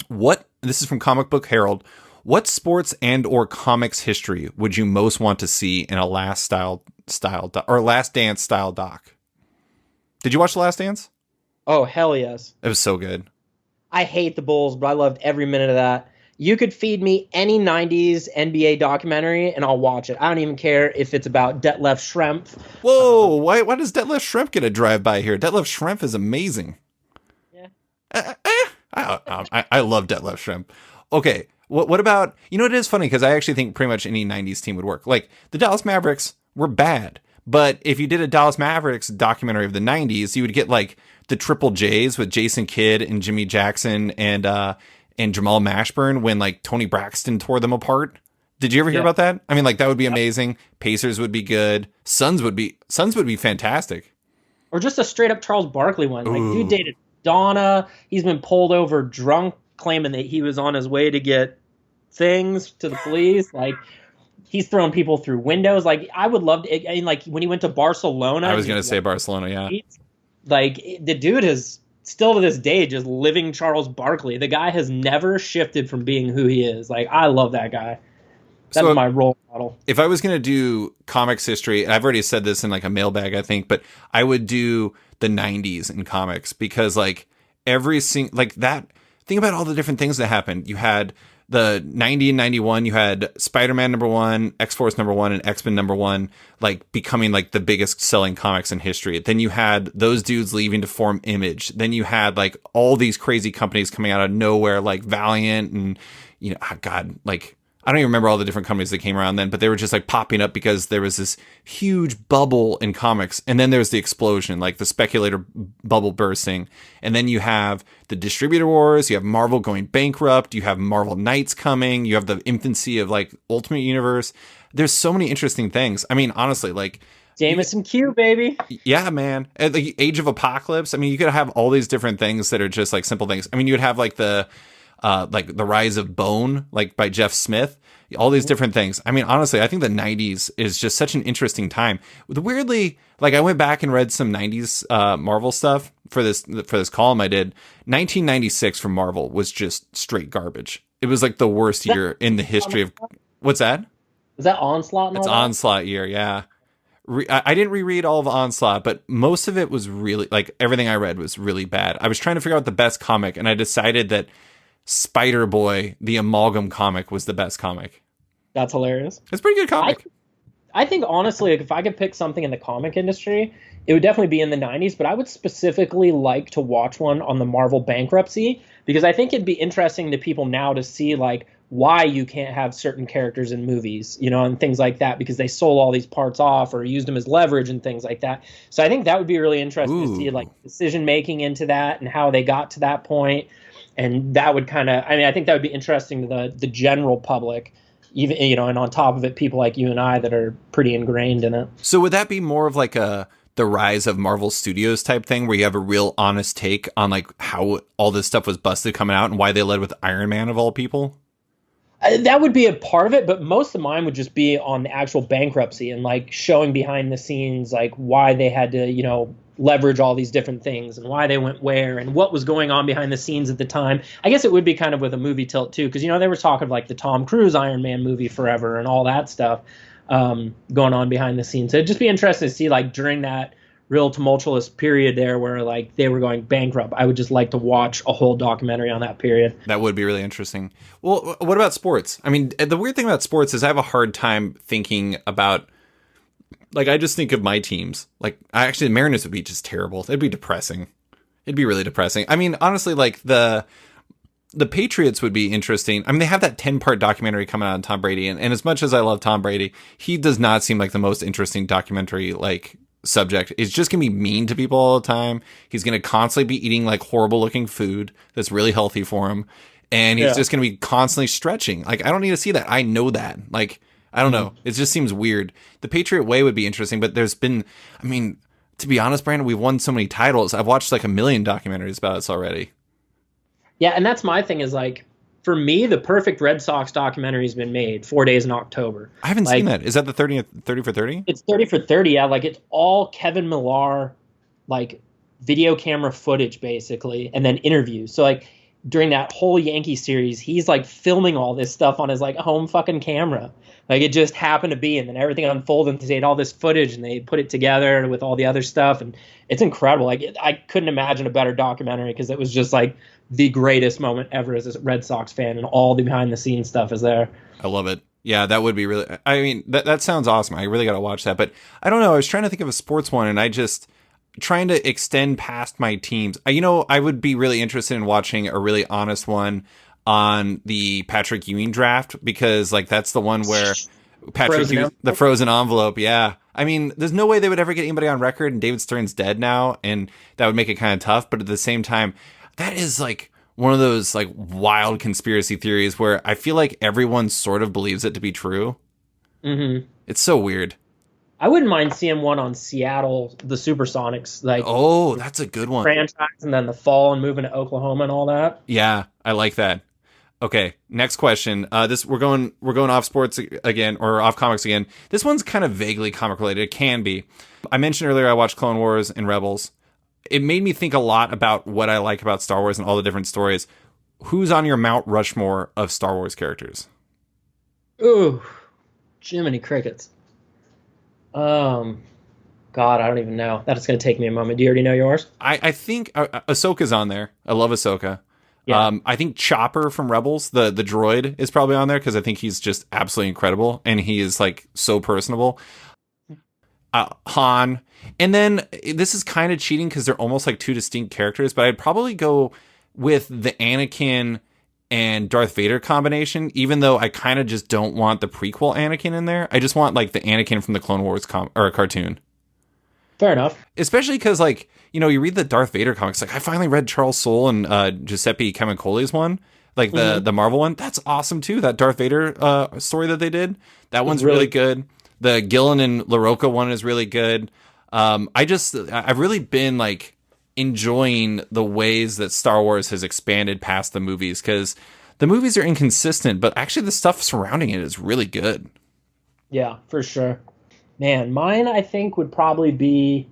A: This is from Comic Book Herald. What sports and or comics history would you most want to see in a Last Dance style doc? Did you watch The Last Dance?
B: Oh, hell yes.
A: It was so good.
B: I hate the Bulls, but I loved every minute of that. You could feed me any 90s NBA documentary, and I'll watch it. I don't even care if it's about Detlef Schrempf.
A: Whoa, why does Detlef Schrempf get a drive-by here? Detlef Schrempf is amazing.
B: Yeah.
A: I love Detlef Schrempf. Okay, what about... You know, it is funny, because I actually think pretty much any 90s team would work. Like, the Dallas Mavericks were bad, but if you did a Dallas Mavericks documentary of the 90s, you would get, like... the Triple J's with Jason Kidd and Jimmy Jackson and Jamal Mashburn when like Tony Braxton tore them apart. Did you ever hear about that? I mean, like that would be amazing. Pacers would be good. Suns would be fantastic.
B: Or just a straight up Charles Barkley one. Like dude dated Donna. He's been pulled over drunk, claiming that he was on his way to get things to the police. Like he's throwing people through windows. Like I would love to. I mean, like when he went to Barcelona.
A: I was going to say Barcelona. Yeah.
B: Like, the dude is still to this day just living Charles Barkley. The guy has never shifted from being who he is. Like, I love that guy. That's my role model.
A: If I was going to do comics history, and I've already said this in like a mailbag, I think, but I would do the 90s in comics because like every single, like that, think about all the different things that happened. You had the 90 and 91, you had Spider-Man #1, X-Force #1, and X-Men #1, like becoming like the biggest selling comics in history. Then you had those dudes leaving to form Image. Then you had like all these crazy companies coming out of nowhere, like Valiant and, you know, oh God, like, I don't even remember all the different companies that came around then, but they were just like popping up because there was this huge bubble in comics. And then there's the explosion, like the speculator bubble bursting. And then you have the distributor wars, you have Marvel going bankrupt, you have Marvel Knights coming, you have the infancy of like Ultimate Universe. There's so many interesting things. I mean, honestly, like
B: Jameson Q, baby.
A: Yeah, man. At the Age of Apocalypse, I mean, you could have all these different things that are just like simple things. I mean, you would have like the Rise of Bone, like by Jeff Smith, all these different things. I mean, honestly, I think the 90s is just such an interesting time. Weirdly, like I went back and read some 90s Marvel stuff for this column I did. 1996 from Marvel was just straight garbage. It was like the worst year in the history of... What's that?
B: Is that Onslaught? And
A: it's
B: all that?
A: Onslaught year, yeah. I didn't reread all of Onslaught, but most of it was really, like, everything I read was really bad. I was trying to figure out the best comic, and I decided that Spider-Boy, the Amalgam comic, was the best comic.
B: That's hilarious.
A: It's a pretty good comic.
B: I think, honestly, like, if I could pick something in the comic industry, it would definitely be in the 90s, but I would specifically like to watch one on the Marvel bankruptcy, because I think it'd be interesting to people now to see, like, why you can't have certain characters in movies, you know, and things like that, because they sold all these parts off or used them as leverage and things like that. So I think that would be really interesting to see, like, decision making into that and how they got to that point. And that would kind of, I mean, I think that would be interesting to the general public, even, you know, and on top of it, people like you and I that are pretty ingrained in it.
A: So would that be more of like the rise of Marvel Studios type thing, where you have a real honest take on like how all this stuff was busted coming out and why they led with Iron Man of all people?
B: That would be a part of it, but most of mine would just be on the actual bankruptcy and like showing behind the scenes, like why they had to, you know, leverage all these different things and why they went where and what was going on behind the scenes at the time. I guess it would be kind of with a movie tilt too, because, you know, they were talking like the Tom Cruise Iron Man movie forever and all that stuff going on behind the scenes. So it'd just be interesting to see, like, during that real tumultuous period there where like they were going bankrupt. I would just like to watch a whole documentary on that period.
A: That would be really interesting. Well, what about sports? I mean, the weird thing about sports is I have a hard time thinking about, like, I just think of my teams. Like, the Mariners would be just terrible. It'd be depressing. It'd be really depressing. I mean, honestly, like the Patriots would be interesting. I mean, they have that 10-part documentary coming out on Tom Brady, and as much as I love Tom Brady, he does not seem like the most interesting documentary, like, subject. It's just gonna be mean to people all the time. He's gonna constantly be eating like horrible looking food that's really healthy for him, and he's just gonna be constantly stretching. Like, I don't need to see that. I know that. Like, I don't know. It just seems weird. The Patriot Way would be interesting, but there's been, I mean, to be honest, Brandon, we've won so many titles. I've watched like 1 million documentaries about us already.
B: Yeah, and that's my thing is, like, for me, the perfect Red Sox documentary has been made, 4 Days in October.
A: I haven't seen that. Is that the 30 for 30?
B: It's 30 for 30, yeah. Like, it's all Kevin Millar, like, video camera footage, basically, and then interviews. So, like, during that whole Yankee series, he's, like, filming all this stuff on his, like, home fucking camera. Like, it just happened to be, and then everything unfolded, and they had all this footage, and they put it together with all the other stuff, and it's incredible. Like, I couldn't imagine a better documentary, because it was just, like, the greatest moment ever as a Red Sox fan, and all the behind-the-scenes stuff is there.
A: I love it. Yeah, that would be really... I mean, that sounds awesome. I really got to watch that, but I don't know. I was trying to think of a sports one, and I just... trying to extend past my teams. You know, I would be really interested in watching a really honest one on the Patrick Ewing draft, because like that's the one where the frozen envelope. Yeah. I mean, there's no way they would ever get anybody on record, and David Stern's dead now, and that would make it kind of tough. But at the same time, that is like one of those like wild conspiracy theories where I feel like everyone sort of believes it to be true.
B: Mm-hmm.
A: It's so weird.
B: I wouldn't mind seeing one on Seattle, the Supersonics. Like,
A: oh, that's a good one.
B: Franchise, and then the fall and moving to Oklahoma and all that.
A: Yeah, I like that. Okay, next question. We're going off sports again, or off comics again. This one's kind of vaguely comic related. It can be. I mentioned earlier I watched Clone Wars and Rebels. It made me think a lot about what I like about Star Wars and all the different stories. Who's on your Mount Rushmore of Star Wars characters?
B: Ooh, Jiminy Crickets. God, I don't even know. That's going to take me a moment. Do you already know yours?
A: I think Ahsoka's on there. I love Ahsoka.
B: Yeah.
A: I think Chopper from Rebels, the droid, is probably on there because I think he's just absolutely incredible and he is like so personable. Han, and then this is kind of cheating because they're almost like two distinct characters, but I'd probably go with the Anakin and Darth Vader combination, even though I kind of just don't want the prequel Anakin in there. I just want like the Anakin from the Clone Wars or cartoon.
B: Fair enough.
A: Especially because, like, you know, you read the Darth Vader comics. Like, I finally read Charles Soule and Giuseppe Camicoli's one, like the Marvel one. That's awesome too. That Darth Vader story that they did. That one's really good. The Gillen and LaRocca one is really good. I've really been like enjoying the ways that Star Wars has expanded past the movies, because the movies are inconsistent, but actually the stuff surrounding it is really good.
B: Yeah, for sure. Man, mine I think would probably be,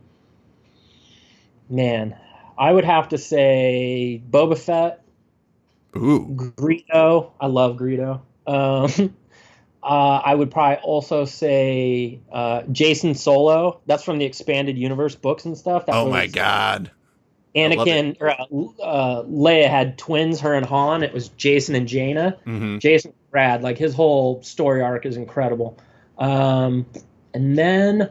B: I would have to say Boba Fett.
A: Ooh.
B: Greedo. I love Greedo. I would probably also say Jason Solo. That's from the expanded universe books and stuff. That
A: my God.
B: Anakin, Leia had twins, her and Han. It was Jason and Jaina.
A: Mm-hmm.
B: Jason Brad, like his whole story arc is incredible. And then,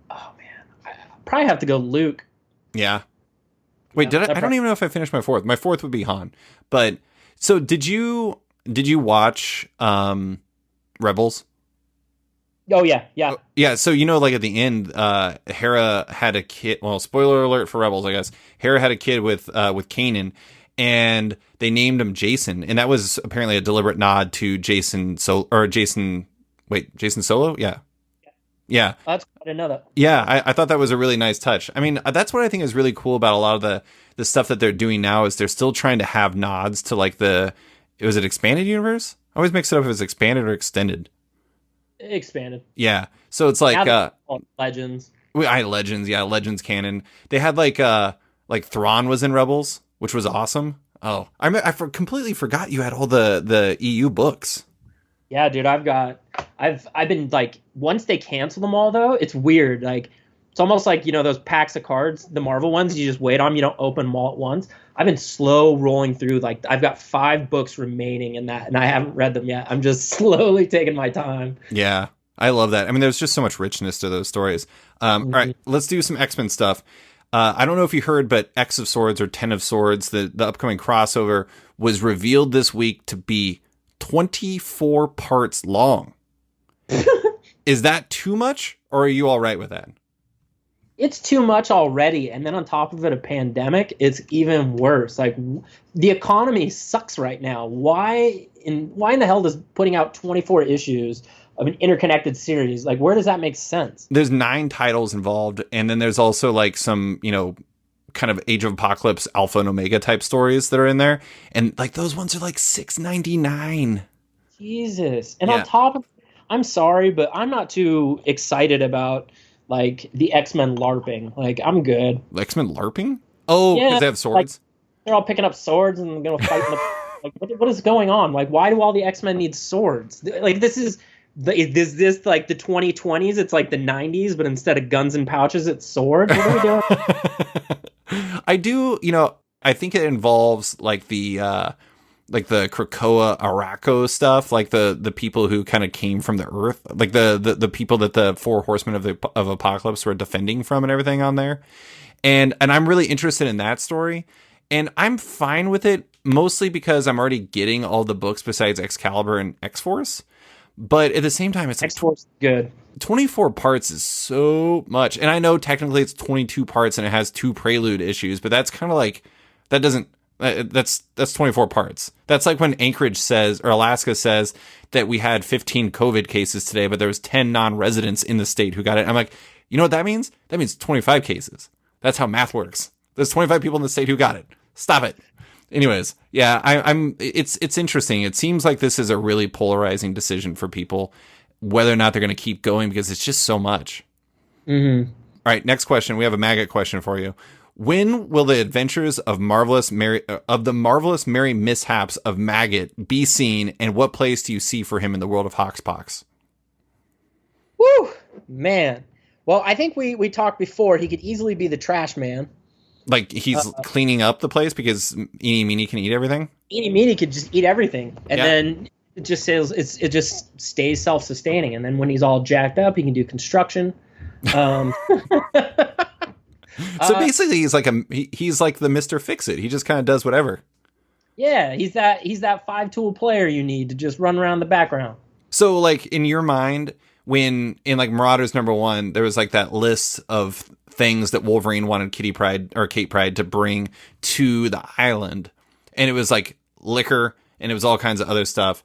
B: oh man, I probably have to go Luke.
A: Yeah. Wait, I don't even know if I finished my fourth. My fourth would be Han. But so did you watch Rebels?
B: Oh yeah.
A: Yeah, so you know, like at the end, Hera had a kid. Well, spoiler alert for Rebels, I guess. Hera had a kid with Kanan, and they named him Jason, and that was apparently a deliberate nod to Jason Solo. Yeah.
B: I didn't know that.
A: Yeah, I thought that was a really nice touch. I mean, that's what I think is really cool about a lot of the stuff that they're doing now, is they're still trying to have nods to like was it expanded universe? I always mix it up if it was expanded or extended.
B: Expanded.
A: Yeah. So it's like
B: Legends.
A: Legends, yeah, Legends canon. They had like Thrawn was in Rebels, which was awesome. Oh, I completely forgot you had all the EU books.
B: Yeah, dude, I've been like, once they cancel them all though, it's weird. Like, it's almost like, you know, those packs of cards, the Marvel ones, you just wait on them, you don't open them all at once. I've been slow rolling through, like, I've got 5 books remaining in that, and I haven't read them yet. I'm just slowly taking my time.
A: Yeah, I love that. I mean, there's just so much richness to those stories. All right, let's do some X-Men stuff. I don't know if you heard, but X of Swords or 10 of Swords, the upcoming crossover, was revealed this week to be 24 parts long. Is that too much, or are you all right with that?
B: It's too much already, and then on top of it, a pandemic, it's even worse. Like, the economy sucks right now. Why in the hell does putting out 24 issues of an interconnected series, like, where does that make sense?
A: There's 9 titles involved, and then there's also like some, you know, kind of Age of Apocalypse Alpha and Omega type stories that are in there, and like those ones are like $6.99.
B: Jesus. And on top of, I'm sorry, but I'm not too excited about like the X-Men LARPing. Like, I'm good.
A: X-Men LARPing? Oh, because they have swords?
B: Like, they're all picking up swords and gonna fight in the like, what is going on? Like, why do all the X-Men need swords? Like, is this like the 2020s? It's like the 90s, but instead of guns and pouches, it's swords. What are we doing?
A: I do, you know, I think it involves like the Krakoa Araco stuff, like the people who kind of came from the earth, like the people that the 4 horsemen of Apocalypse were defending from and everything on there. And I'm really interested in that story, and I'm fine with it, mostly because I'm already getting all the books besides Excalibur and X-Force. But at the same time, it's like
B: X-Force good. 24
A: parts is so much. And I know technically it's 22 parts and it has 2 prelude issues, but that's kind of like, that doesn't, that's 24 parts. That's like when Anchorage says, or Alaska says, that we had 15 COVID cases today, but there was 10 non-residents in the state who got it. I'm like, you know what that means? That means 25 cases. That's how math works. There's 25 people in the state who got it. Stop it. Anyways, yeah, it's interesting. It seems like this is a really polarizing decision for people, whether or not they're going to keep going, because it's just so much.
B: Mm-hmm.
A: All right, next question. We have a maggot question for you. When will the adventures of the marvelous Merry Mishaps of Maggot be seen, and what place do you see for him in the world of Hoxpox?
B: Woo, man. Well, I think we talked before. He could easily be the Trash Man.
A: Like he's cleaning up the place because Eeny Meeny can eat everything?
B: Eeny Meeny could just eat everything, and
A: Yeah.
B: then it just says it just stays self-sustaining. And then when he's all jacked up, he can do construction.
A: So basically, he's like he's like the Mr. Fix-It. He just kind of does whatever.
B: Yeah, he's that 5-tool player you need to just run around the background.
A: So, like, in your mind, when in like Marauders #1, there was like that list of things that Wolverine wanted Kate Pryde to bring to the island, and it was like liquor and it was all kinds of other stuff,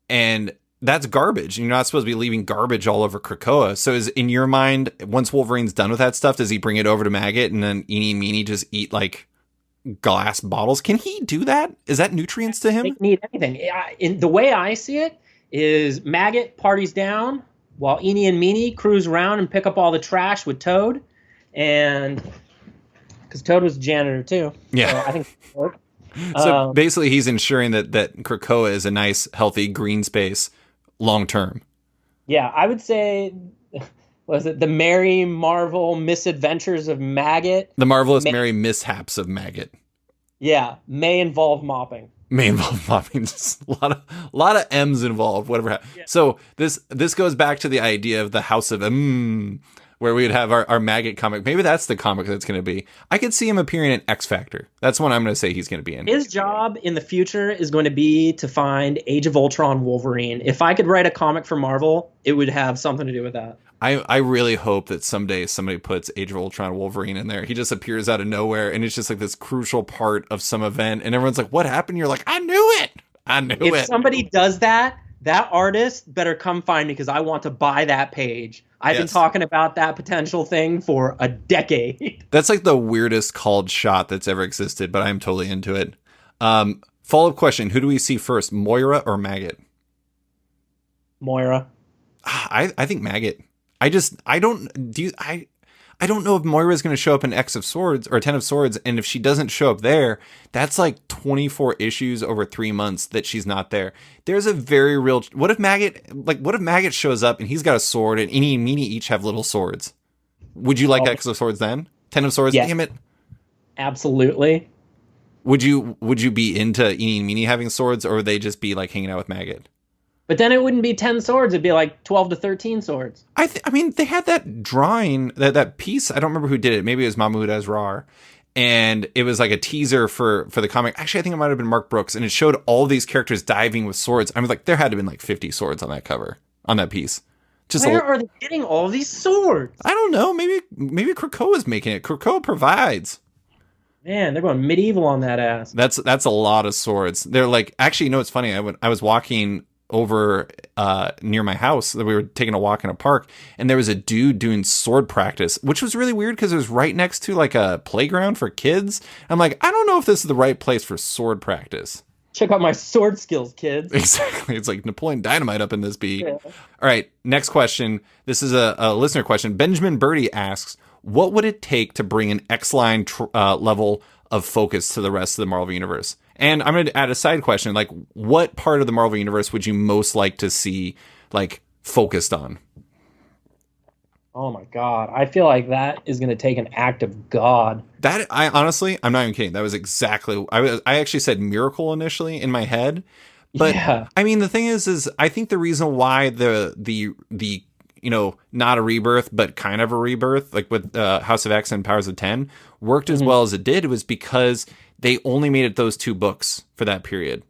A: and that's garbage. You're not supposed to be leaving garbage all over Krakoa. So, is in your mind, once Wolverine's done with that stuff, does he bring it over to Maggot and then Eeny Meeny just eat like glass bottles? Can he do that? Is that nutrients to him?
B: They need anything. In the way I see it is Maggot parties down while Eeny and Meeny cruise around and pick up all the trash with Toad, and because Toad was a janitor too.
A: Yeah,
B: so I think it worked.
A: So basically, he's ensuring that Krakoa is a nice, healthy green space long term.
B: Yeah, I would say, was it the Merry Marvel Misadventures of Maggot?
A: The Marvelous Merry Mishaps of Maggot.
B: Yeah, may involve mopping.
A: May involve mopping. Just a lot of M's involved. Whatever. Yeah. So this goes back to the idea of the House of M, where we would have our Maggot comic. Maybe that's the comic that's going to be. I could see him appearing in X Factor. That's what I'm going to say he's going to be in.
B: His job in the future is going to be to find Age of Ultron Wolverine. If I could write a comic for Marvel, it would have something to do with that.
A: I really hope that someday somebody puts Age of Ultron Wolverine in there. He just appears out of nowhere, and it's just like this crucial part of some event, and everyone's like, what happened? You're like, I knew it!
B: If somebody does that artist better come find me, because I want to buy that page. I've been talking about that potential thing for a decade.
A: That's like the weirdest called shot that's ever existed, but I'm totally into it. Follow-up question, who do we see first, Moira or Maggot?
B: Moira.
A: I think Maggot. I don't know if Moira's going to show up in X of Swords or 10 of Swords, and if she doesn't show up there, that's like 24 issues over 3 months that she's not there. There's a very real. What if Maggot shows up and he's got a sword and Eeny and Meeny each have little swords? Would you like X of Swords then? 10 of Swords? Yes. Damn it!
B: Absolutely.
A: Would you be into Eeny and Meeny having swords, or would they just be like hanging out with Maggot?
B: But then it wouldn't be 10 swords. It'd be like 12 to 13 swords.
A: I mean, they had that drawing, that piece. I don't remember who did it. Maybe it was Mahmoud Asrar. And it was like a teaser for the comic. Actually, I think it might have been Mark Brooks. And it showed all these characters diving with swords. I was like, there had to have been like 50 swords on that cover, on that piece.
B: Where are they getting all these swords?
A: I don't know. Maybe Krakoa's making it. Krakoa provides.
B: Man, they're going medieval on that ass.
A: That's a lot of swords. They're like, actually, you know, it's funny. I was walking over near my house. We were taking a walk in a park, and there was a dude doing sword practice, which was really weird because it was right next to like a playground for kids. I'm like, I don't know if this is the right place for sword practice.
B: Check out my sword skills, kids.
A: Exactly. It's like Napoleon Dynamite up in this beat. Yeah. All right, next question. This is a listener question. Benjamin Birdie asks, what would it take to bring an X-Line level of focus to the rest of the Marvel Universe? And I'm going to add a side question, like, what part of the Marvel Universe would you most like to see, like, focused on?
B: Oh, my God. I feel like that is going to take an act of God.
A: I'm not even kidding. That was exactly, I actually said miracle initially in my head. But, yeah. I mean, the thing is I think the reason why the you know, not a rebirth, but kind of a rebirth, like with House of X and Powers of 10, worked as well as it did, was because they only made it those 2 books for that period.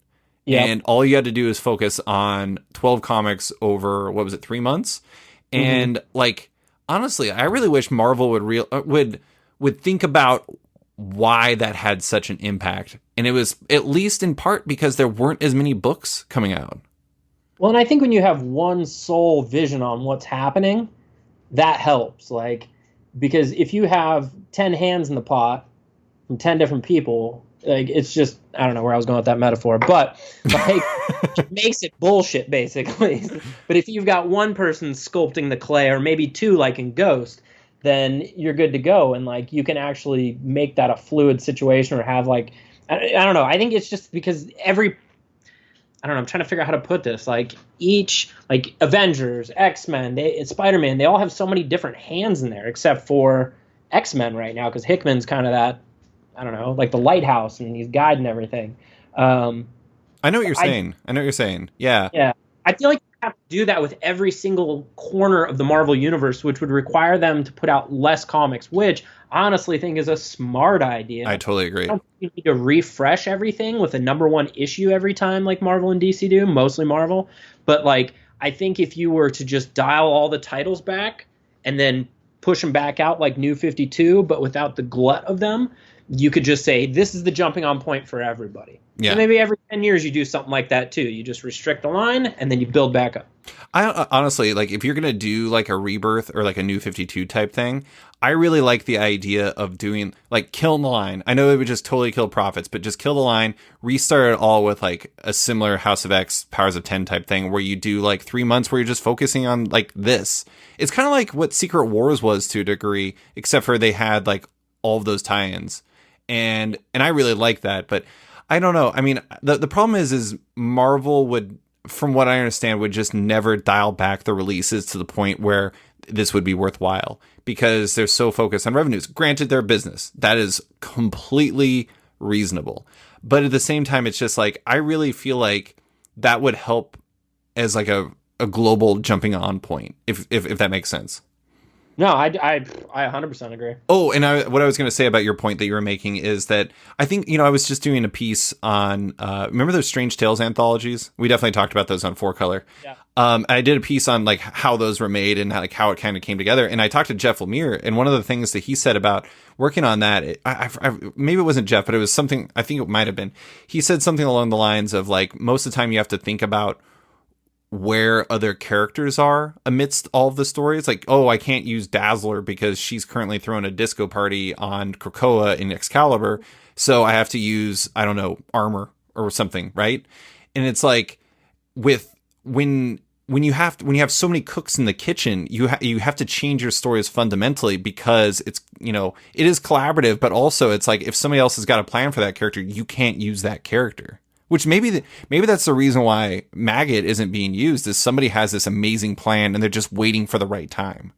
A: Yep. And all you had to do is focus on 12 comics over, 3 months? And like, honestly, I really wish Marvel would think about why that had such an impact. And it was at least in part because there weren't as many books coming out.
B: Well, and I think when you have one sole vision on what's happening, that helps. Like, because if you have 10 hands in the pot from 10 different people, like, it's just, I don't know where I was going with that metaphor, but like, it makes it bullshit, basically. But if you've got one person sculpting the clay, or maybe 2, like in Ghost, then you're good to go. And like, you can actually make that a fluid situation, or have like, I don't know. I think it's just because I don't know, I'm trying to figure out how to put this. Like, each, like, Avengers, X-Men, Spider-Man, they all have so many different hands in there, except for X-Men right now, because Hickman's kind of that I don't know, like the lighthouse, and he's guiding everything.
A: I know what you're saying. I know what you're saying. Yeah.
B: Yeah. I feel like you have to do that with every single corner of the Marvel universe, which would require them to put out less comics, which I honestly think is a smart idea.
A: I totally agree.
B: I don't think you need to refresh everything with a #1 issue every time like Marvel and DC do, mostly Marvel. But like, I think if you were to just dial all the titles back and then push them back out like New 52, but without the glut of them, you could just say, this is the jumping on point for everybody.
A: Yeah.
B: So maybe every 10 years you do something like that too. You just restrict the line and then you build back up.
A: I honestly, like, if you're going to do like a Rebirth or like a New 52 type thing, I really like the idea of doing like killing the line. I know it would just totally kill profits, but just kill the line, restart it all with like a similar House of X, Powers of 10 type thing where you do like 3 months where you're just focusing on like this. It's kind of like what Secret Wars was to a degree, except for they had like all of those tie-ins. And I really like that, but I don't know. I mean, the problem is Marvel would, from what I understand, would just never dial back the releases to the point where this would be worthwhile because they're so focused on revenues. Granted, their business, that is completely reasonable. But at the same time, it's just like, I really feel like that would help as like a global jumping on point, if that makes sense.
B: No, I 100% agree.
A: Oh, and what I was going to say about your point that you were making is that I think, I was just doing a piece on, remember those Strange Tales anthologies? We definitely talked about those on 4Color.
B: Yeah.
A: I did a piece on like how those were made and how it kind of came together. And I talked to Jeff Lemire, and one of the things that he said about working on that, maybe it wasn't Jeff, but it was something, I think it might have been. He said something along the lines of like, most of the time you have to think about where other characters are amidst all of the stories. Like, oh, I can't use Dazzler because she's currently throwing a disco party on Krakoa in Excalibur, so I have to use, I don't know, Armor or something, right? And it's like when you have so many cooks in the kitchen, you have to change your stories fundamentally because it's, it is collaborative, but also it's like if somebody else has got a plan for that character, you can't use that character. Which maybe that's the reason why Maggot isn't being used, is somebody has this amazing plan and they're just waiting for the right time.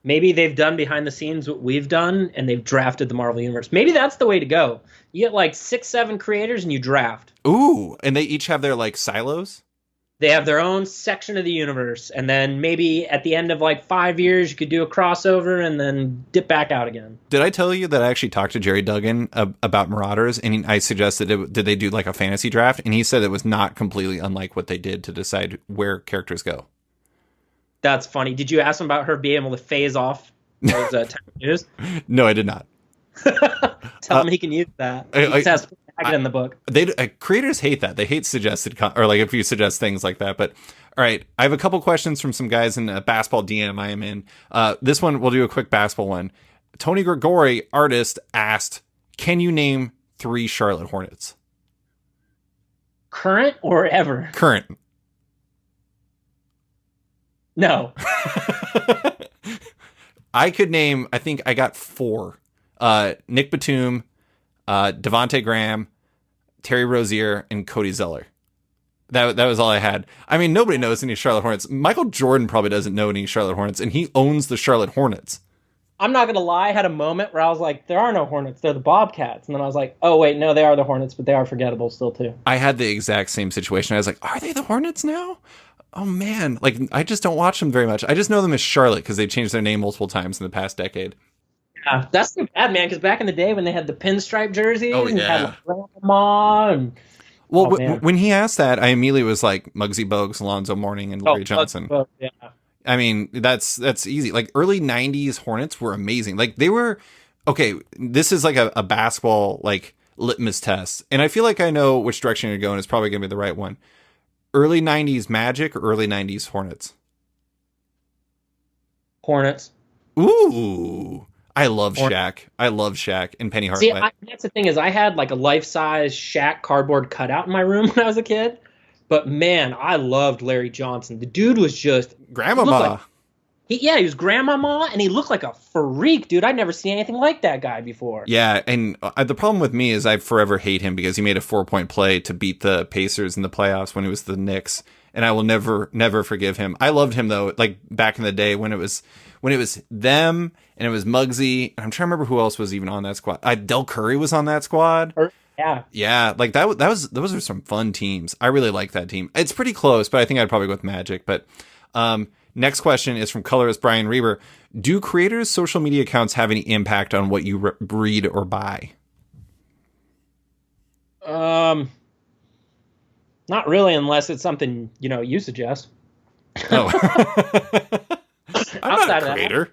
B: Maybe they've done behind the scenes what we've done and they've drafted the Marvel Universe. Maybe that's the way to go. You get like 6-7 creators and you draft.
A: Ooh, and they each have their like silos?
B: They have their own section of the universe. And then maybe at the end of like 5 years, you could do a crossover and then dip back out again.
A: Did I tell you that I actually talked to Jerry Duggan about Marauders, and I suggested, did they do like a fantasy draft? And he said it was not completely unlike what they did to decide where characters go.
B: That's funny. Did you ask him about her being able to phase off those tattoos?
A: No, I did not.
B: Tell him he can use that. He says in the book.
A: Creators hate that. They hate suggested or like if you suggest things like that. But all right, I have a couple questions from some guys in a basketball DM I am in. This one, we'll do a quick basketball one. Tony Gregori, artist, asked, can you name 3 Charlotte Hornets?
B: Current or ever?
A: Current.
B: No.
A: I could name, I think I got 4. Nick Batum, Devontae Graham, Terry Rozier, and Cody Zeller. That was all I had. I mean, nobody knows any Charlotte Hornets. Michael Jordan probably doesn't know any Charlotte Hornets, and he owns the Charlotte Hornets.
B: I'm not going to lie. I had a moment where I was like, there are no Hornets. They're the Bobcats. And then I was like, oh, wait, no, they are the Hornets, but they are forgettable still, too.
A: I had the exact same situation. I was like, are they the Hornets now? Oh, man. Like, I just don't watch them very much. I just know them as Charlotte because they've changed their name multiple times in the past decade.
B: Yeah, that's too bad, man, because back in the day when they had the pinstripe jerseys and
A: yeah.
B: had like grandma and...
A: Well, when he asked that, I immediately was like Muggsy Bogues, Alonzo Mourning, and Larry Johnson.
B: Yeah.
A: I mean, that's easy. Like early 90s Hornets were amazing. Like they were, okay, this is like a basketball like litmus test. And I feel like I know which direction you're going. It's probably going to be the right one. Early 90s Magic or early 90s Hornets?
B: Hornets.
A: Ooh. I love Shaq. I love Shaq and Penny Hardaway.
B: See, that's the thing is I had like a life-size Shaq cardboard cutout in my room when I was a kid. But man, I loved Larry Johnson. The dude was just
A: Grandmama.
B: He was Grandmama, and he looked like a freak, dude. I'd never seen anything like that guy before.
A: Yeah, and the problem with me is I forever hate him because he made a 4-point play to beat the Pacers in the playoffs when it was the Knicks, and I will never forgive him. I loved him though, like back in the day when it was them and it was Muggsy, and I'm trying to remember who else was even on that squad. Del Curry was on that squad. Yeah, like those are some fun teams. I really like that team. It's pretty close, but I think I'd probably go with Magic. But next question is from colorist Brian Reber. Do creators' social media accounts have any impact on what you read or buy?
B: Not really, unless it's something, you suggest.
A: Oh. I'm not a creator.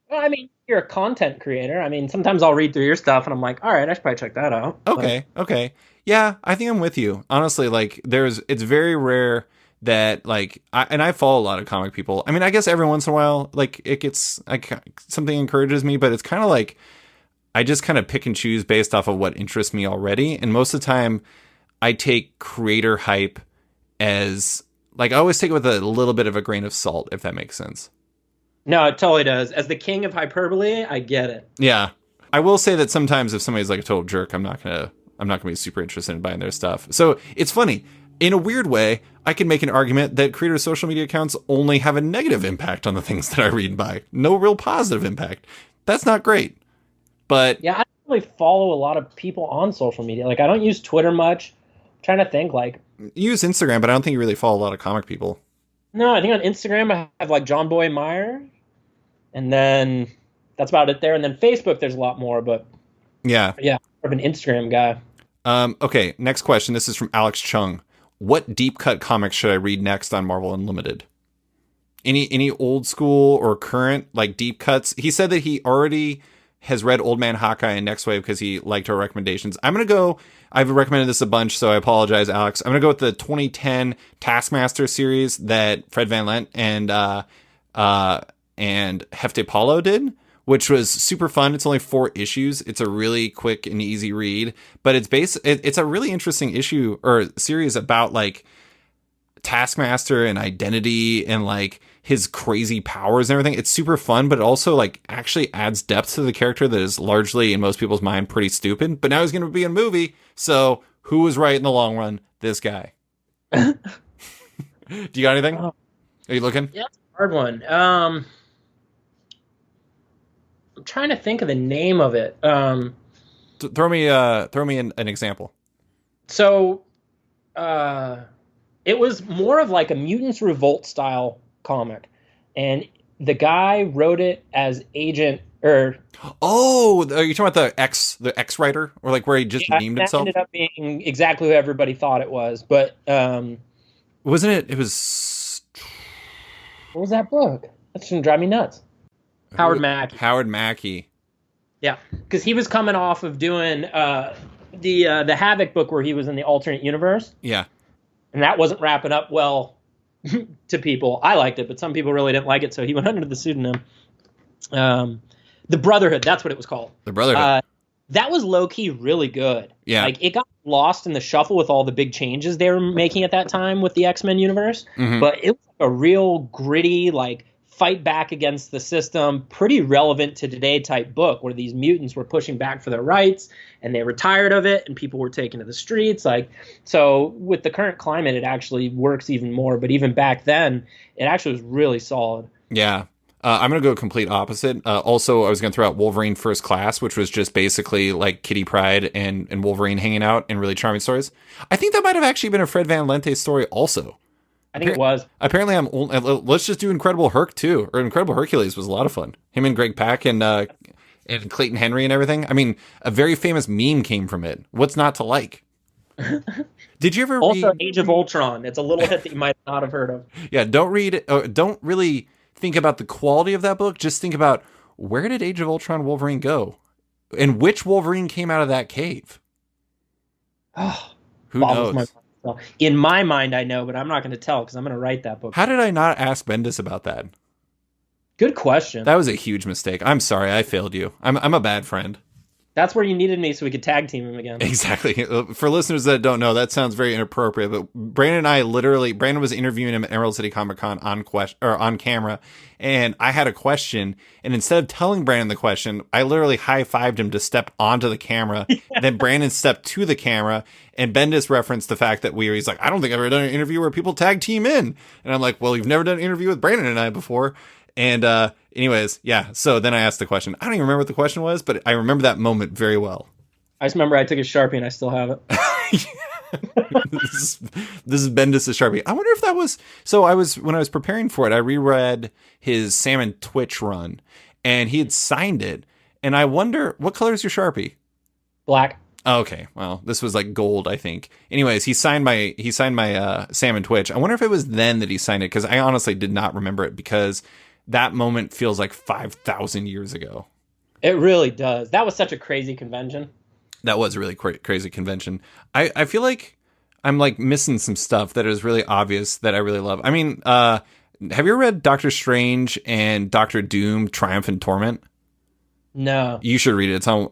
B: Well, I mean, you're a content creator. I mean, sometimes I'll read through your stuff and I'm like, all right, I should probably check that out.
A: Okay. Yeah, I think I'm with you. Honestly, like it's very rare that like I follow a lot of comic people. I mean, I guess every once in a while like it gets something encourages me, but it's kind of like I just kind of pick and choose based off of what interests me already, and most of the time I take creator hype as like I always take it with a little bit of a grain of salt, if that makes sense.
B: No, it totally does. As the king of hyperbole, I get it.
A: Yeah. I will say that sometimes if somebody's like a total jerk, I'm not gonna be super interested in buying their stuff. So it's funny. In a weird way, I can make an argument that creators' social media accounts only have a negative impact on the things that I read and buy. No real positive impact. That's not great. But
B: yeah, I don't really follow a lot of people on social media. Like I don't use Twitter much. I'm trying to think like
A: you use Instagram, but I don't think you really follow a lot of comic people.
B: No, I think on Instagram I have like John Boy Meyer. And then that's about it there. And then Facebook, there's a lot more, but
A: yeah,
B: more of an Instagram guy.
A: Okay, next question. This is from Alex Chung. What deep cut comics should I read next on Marvel Unlimited? Any old school or current like deep cuts? He said that he already has read Old Man Hawkeye and Next Wave because he liked our recommendations. I'm gonna go. I've recommended this a bunch, so I apologize, Alex. I'm gonna go with the 2010 Taskmaster series that Fred Van Lent and Hefty Paulo did, which was super fun. It's only 4 issues. It's a really quick and easy read, but it's a really interesting issue or series about like Taskmaster and identity and like his crazy powers and everything. It's super fun, but it also like actually adds depth to the character that is largely in most people's mind pretty stupid, but now he's going to be in a movie. So who was right in the long run? This guy. Do you got anything? Are you looking?
B: Yeah, it's a hard one. I'm trying to think of the name of it.
A: Throw me an example.
B: So, it was more of like a Mutants Revolt style comic, and the guy wrote it as Agent.
A: Oh, are you talking about the X writer, or like where he just named himself?
B: Ended up being exactly who everybody thought it was, but
A: wasn't it? It was.
B: What was that book? That's gonna drive me nuts. Howard Mackey. Yeah, because he was coming off of doing the Havoc book where he was in the alternate universe.
A: Yeah,
B: and that wasn't wrapping up well to people. I liked it, but some people really didn't like it, so he went under the pseudonym. The Brotherhood, that's what it was called.
A: The Brotherhood.
B: That was low-key really good.
A: Yeah.
B: Like, it got lost in the shuffle with all the big changes they were making at that time with the X-Men universe. Mm-hmm. But it was a real gritty, like, fight back against the system, pretty relevant to today type book where these mutants were pushing back for their rights and they were tired of it and people were taken to the streets. Like, so with the current climate, it actually works even more. But even back then, it actually was really solid.
A: Yeah. I'm going to go complete opposite. Also, I was going to throw out Wolverine First Class, which was just basically like Kitty Pryde and Wolverine hanging out in really charming stories. I think that might have actually been a Fred Van Lente story also.
B: I think it was.
A: Apparently, let's just do Incredible Herc too, or Incredible Hercules was a lot of fun. Him and Greg Pak and Clayton Henry and everything. I mean, a very famous meme came from it. What's not to like? Did you ever
B: read Age of Ultron? It's a little hit that you might not have heard of.
A: Yeah, don't really think about the quality of that book. Just think about where did Age of Ultron Wolverine go, and which Wolverine came out of that cave. Who knows?
B: In my mind, I know, but I'm not going to tell because I'm going to write that book.
A: How did I not ask Bendis about that?
B: Good question.
A: That was a huge mistake. I'm sorry, I failed you. I'm a bad friend.
B: That's where you needed me so we could tag team him again.
A: Exactly. For listeners that don't know, that sounds very inappropriate. But Brandon and I Brandon was interviewing him at Emerald City Comic Con on camera, and I had a question. And instead of telling Brandon the question, I literally high fived him to step onto the camera. Then Brandon stepped to the camera, and Bendis referenced the fact that he's like, I don't think I've ever done an interview where people tag team in. And I'm like, well, you've never done an interview with Brandon and I before. And anyways, yeah. So then I asked the question. I don't even remember what the question was, but I remember that moment very well.
B: I just remember I took a Sharpie and I still have it.
A: This is Bendis' Sharpie. I wonder if that was... So when I was preparing for it, I reread his Sam and Twitch run, and he had signed it. And I wonder, what color is your Sharpie?
B: Black.
A: Oh, okay. Well, this was like gold, I think. Anyways, he signed my Sam and Twitch. I wonder if it was then that he signed it, because I honestly did not remember it, because that moment feels like 5,000 years ago.
B: It really does. That was such a crazy convention.
A: That was a really crazy convention. I feel like I'm like missing some stuff that is really obvious that I really love. I mean, have you ever read Doctor Strange and Doctor Doom, Triumph and Torment?
B: No.
A: You should read it. It's on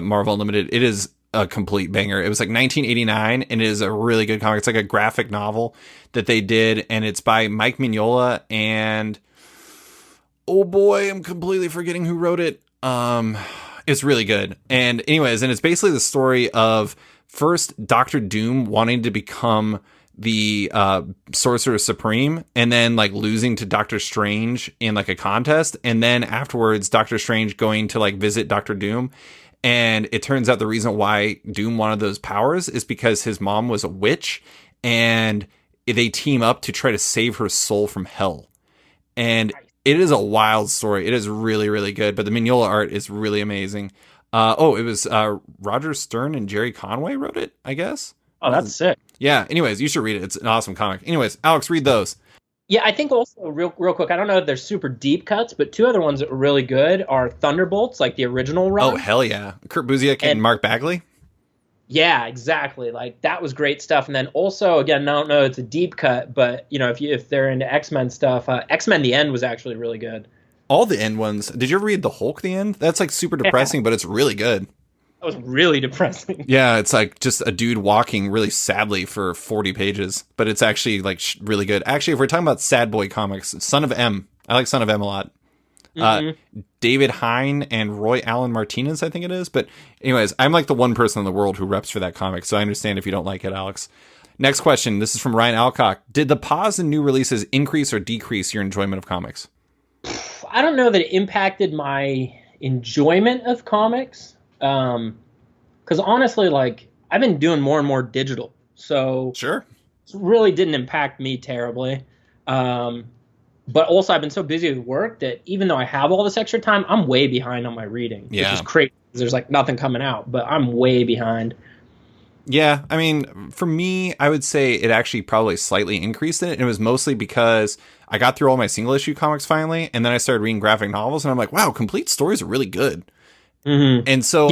A: Marvel Unlimited. It is a complete banger. It was like 1989, and it is a really good comic. It's like a graphic novel that they did, and it's by Mike Mignola, and oh boy, I'm completely forgetting who wrote it. It's really good. And anyways, and it's basically the story of first Doctor Doom wanting to become the Sorcerer Supreme, and then like losing to Doctor Strange in like a contest, and then afterwards Doctor Strange going to like visit Doctor Doom. And it turns out the reason why Doom wanted those powers is because his mom was a witch, and they team up to try to save her soul from hell. And it is a wild story. It is really, really good. But the Mignola art is really amazing. It was Roger Stern and Jerry Conway wrote it, I guess.
B: Oh, that's sick.
A: Yeah. Anyways, you should read it. It's an awesome comic. Anyways, Alex, read those.
B: Yeah, I think also real quick, I don't know if they're super deep cuts, but two other ones that were really good are Thunderbolts, like the original run.
A: Oh, hell yeah. Kurt Busiek and Mark Bagley.
B: Yeah, exactly. Like that was great stuff. And then also, again, I don't know, it's a deep cut, but you know, if they're into X-Men stuff, X-Men The End was actually really good.
A: All the end ones. Did you ever read The Hulk The End? That's like super depressing, but it's really good.
B: That was really depressing.
A: Yeah, it's like just a dude walking really sadly for 40 pages, but it's actually like really good. Actually, if we're talking about sad boy comics, Son of M. I like Son of M a lot. David Hine and Roy Allen Martinez, I think it is. But anyways, I'm like the one person in the world who reps for that comic, so I understand if you don't like it, Alex. Next question. This is from Ryan Alcock. Did the pause in new releases increase or decrease your enjoyment of comics?
B: I don't know that it impacted my enjoyment of comics. Because honestly, like I've been doing more and more digital, so
A: sure,
B: it really didn't impact me terribly. But also, I've been so busy with work that even though I have all this extra time, I'm way behind on my reading, which is crazy. There's like nothing coming out, but I'm way behind.
A: Yeah, I mean, for me, I would say it actually probably slightly increased it. And it was mostly because I got through all my single issue comics finally, and then I started reading graphic novels, and I'm like, wow, complete stories are really good. Mm-hmm. And so,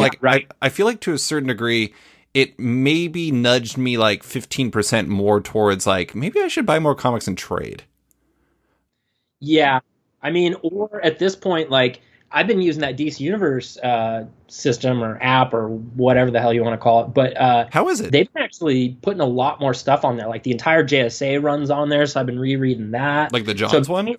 A: I feel like to a certain degree, it maybe nudged me like 15% more towards like, maybe I should buy more comics and trade.
B: Yeah. I mean, or at this point, like, I've been using that DC Universe system or app or whatever the hell you want to call it. But
A: how is it?
B: They've been actually putting a lot more stuff on there. Like the entire JSA runs on there, so I've been rereading that.
A: Like the Johns one?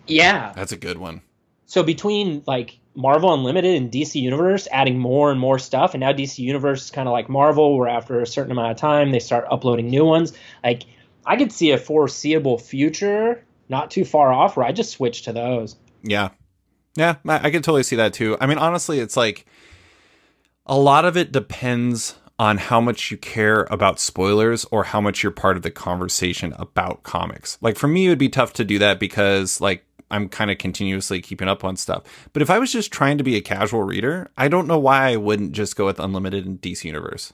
B: Yeah.
A: That's a good one.
B: So between like Marvel Unlimited and DC Universe adding more and more stuff, and now DC Universe is kind of like Marvel, where after a certain amount of time they start uploading new ones. Like I could see a foreseeable future, not too far off, where I just switch to those.
A: Yeah. Yeah, I could totally see that too. I mean, honestly, it's like a lot of it depends on how much you care about spoilers or how much you're part of the conversation about comics. Like for me, it would be tough to do that because like I'm kind of continuously keeping up on stuff. But if I was just trying to be a casual reader, I don't know why I wouldn't just go with Unlimited and DC Universe.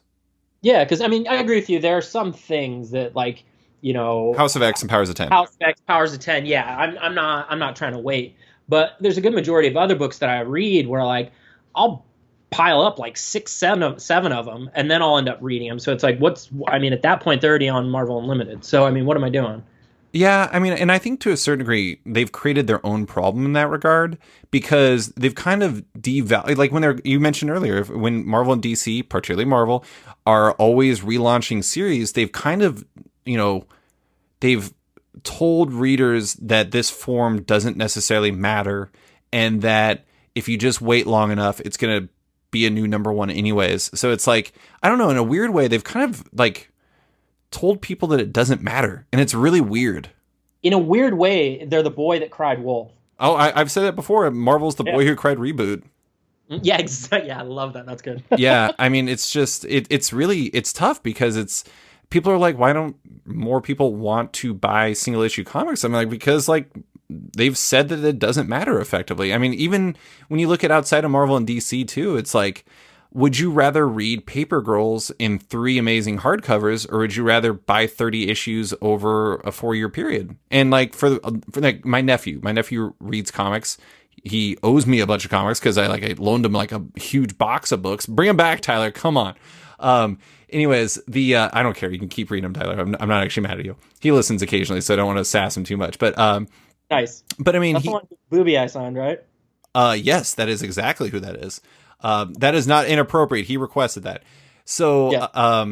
B: Yeah, because I mean, I agree with you. There are some things that like, you know,
A: House of X and Powers of 10.
B: House of X, Powers of 10. Yeah, I'm not trying to wait. But there's a good majority of other books that I read where like I'll pile up like 7 of them, and then I'll end up reading them. So it's like, at that point they're already on Marvel Unlimited. So I mean, what am I doing?
A: Yeah, I mean, and I think to a certain degree, they've created their own problem in that regard because they've kind of devalued, like when you mentioned earlier, when Marvel and DC, particularly Marvel, are always relaunching series, they've kind of, they've told readers that this form doesn't necessarily matter and that if you just wait long enough, it's going to be a new number one anyways. So it's like, I don't know, in a weird way, they've kind of like told people that it doesn't matter. And it's really weird.
B: In a weird way, they're the boy that cried wolf.
A: Oh, I've said it before. Marvel's the boy who cried reboot.
B: Yeah, exactly. Yeah, I love that. That's good.
A: Yeah, I mean, it's just, it's tough because people are like, why don't more people want to buy single issue comics? I'm like, because like they've said that it doesn't matter effectively. I mean, even when you look at outside of Marvel and DC too, it's like, would you rather read Paper Girls in 3 amazing hardcovers, or would you rather buy 30 issues over a 4-year period? And like for like my nephew reads comics. He owes me a bunch of comics because I loaned him like a huge box of books. Bring them back, Tyler. Come on. Anyways, I don't care. You can keep reading them, Tyler. I'm not actually mad at you. He listens occasionally, so I don't want to sass him too much. But
B: nice.
A: But I mean,
B: that's the one Booby I signed, right?
A: Yes, that is exactly who that is. That is not inappropriate. He requested that. So, yeah.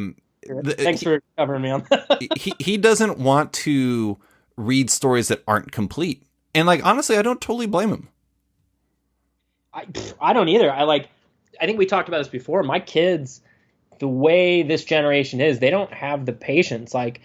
B: Thanks for covering me on that.
A: he doesn't want to read stories that aren't complete. And like, honestly, I don't totally blame him.
B: I don't either. I think we talked about this before. My kids, the way this generation is, they don't have the patience. Like,